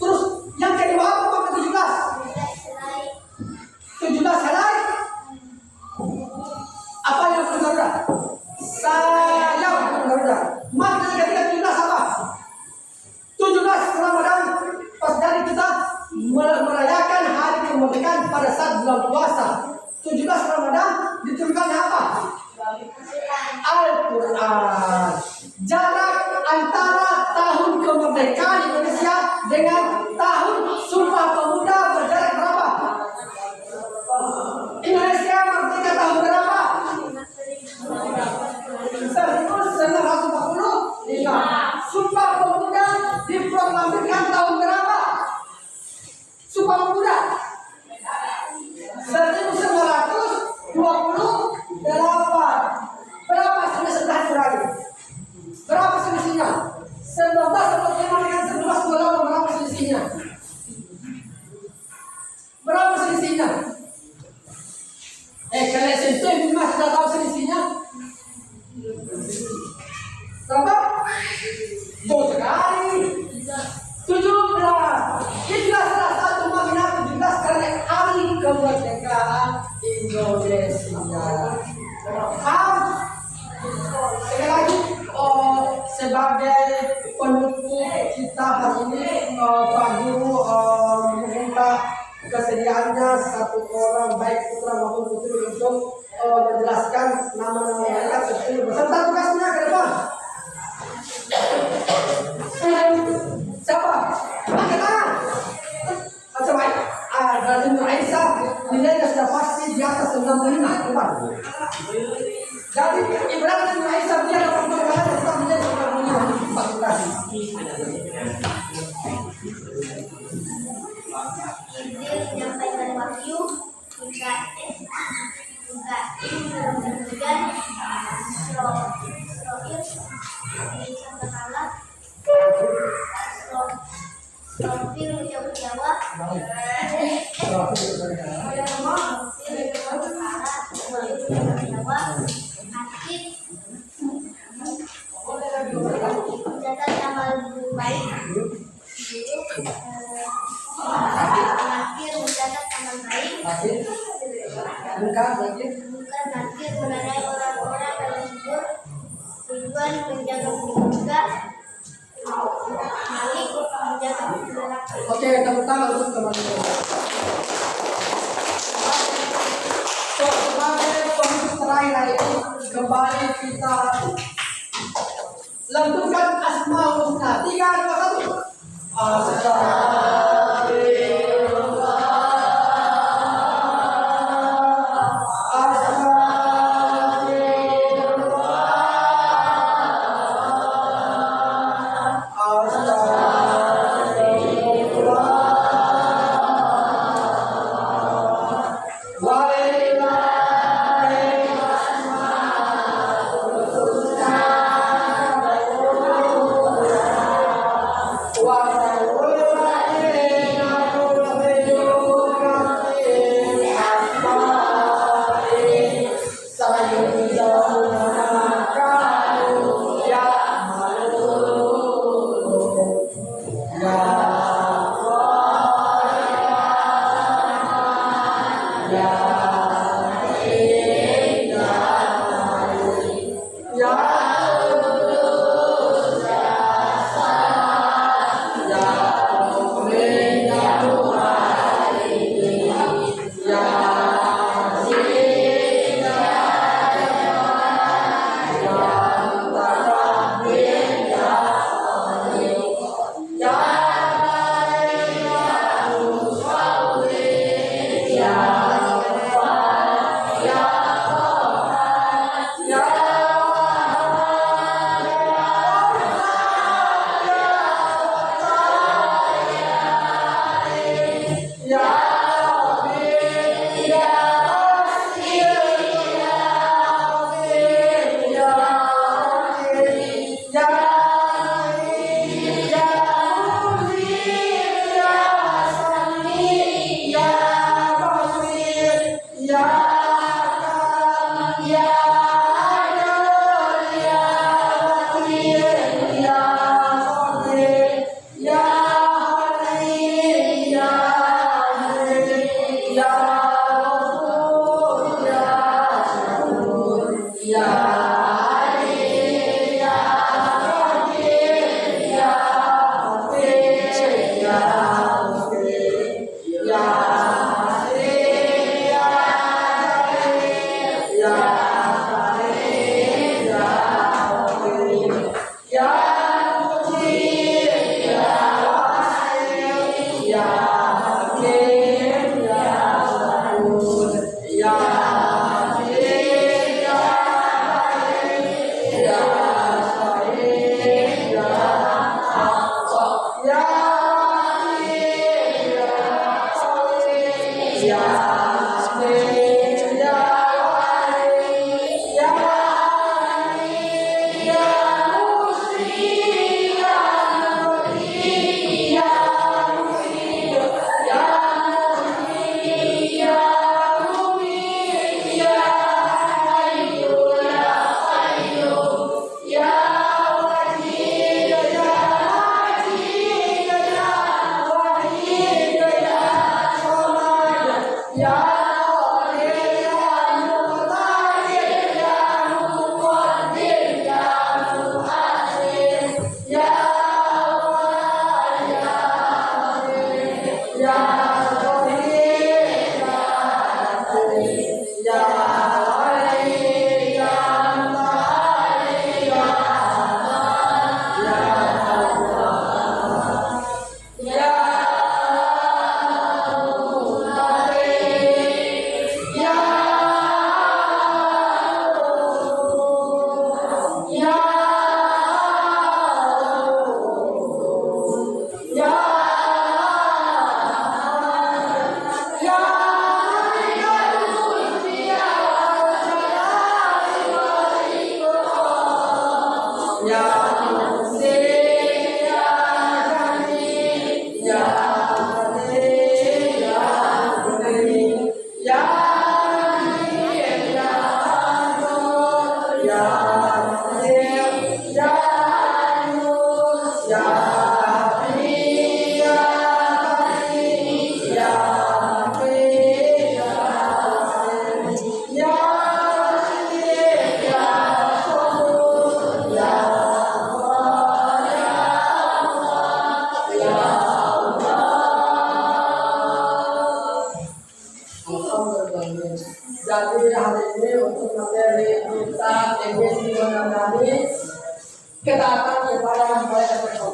Terus yang kedua apa ke 17? 17 helai. Apa yang berbeda? Saya berbeda. Maka ketika 17 apa? 17 Ramadan. Pas dari kita merayakan hari kemerdekaan pada saat bulan puasa. 17 Ramadan diturunkannya apa? Al-Quran. Jarak antara tahun kemerdekaan Indonesia dengan tahun Sumpah Pemuda berjarak berapa? Indonesia merdeka tahun berapa? 1945. Sumpah Pemuda diproklamirkan tahun berapa? Sumpah Pemuda 1928. Berapa selisihnya kurang? Berapa selisihnya? 1945 dengan 1928 berapa selisihnya? Berapa selisihnya? Kalian sentuh memang sudah tahu selisihnya? Berapa? Jauh sekali. 17. Itulah salah satu makna 17 karena hari kemerdekaan Indonesia. Sekali lagi, sebagai penutup kita hari ini, Pak Guru meminta kesediaannya satu orang baik putra maupun putri untuk menjelaskan nama-nama mereka beserta tugasnya ke depan. Siapa? Angkat tangan. Macam baik. Dari Nur Aisyah nilainya sudah pasti di atas 95. Depan. Jadi ibaratnya Nur Aisyah dia dapat perkara tetap menjadi 95. Terima kasih. Menyampaikan wahyu juga dan Profil Jawa mencatat amal baik, mencatat amal baik, bukan nakir menandai orang-orang dalam kubur, tujuan menjaga keluarga, Malik menjaga keluarga. Oke, tepuk tangan untuk teman-teman. Sebagai penutup terakhir ini, kembali kita lantunkan Asmaul Husna. 3, 2, 1.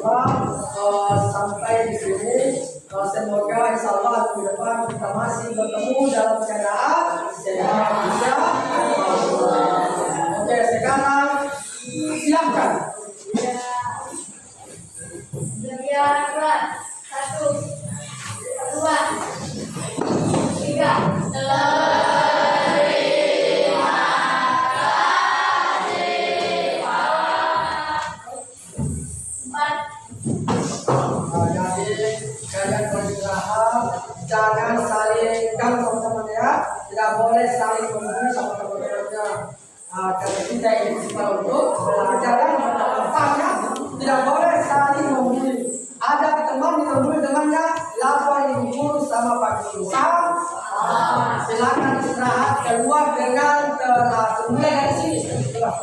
teman-teman sampai di sini. Semoga insya Allah ke depan kita masih bertemu dalam keadaan sehat walafiat. Oke, sekarang silakan. Bergerak. 1, 2, 3. Jadi kalian beristirahat, jangan saling ganggu teman-teman ya, tidak boleh saling mengganggu sama teman-temannya. Karena kita ini cuma untuk belajar dan bermanfaat ya, tidak boleh saling membuli. Ada teman yang membuli temannya, lapor ibu sama Pak Guru. Silakan istirahat keluar dengan mulai dari sini. Sudah.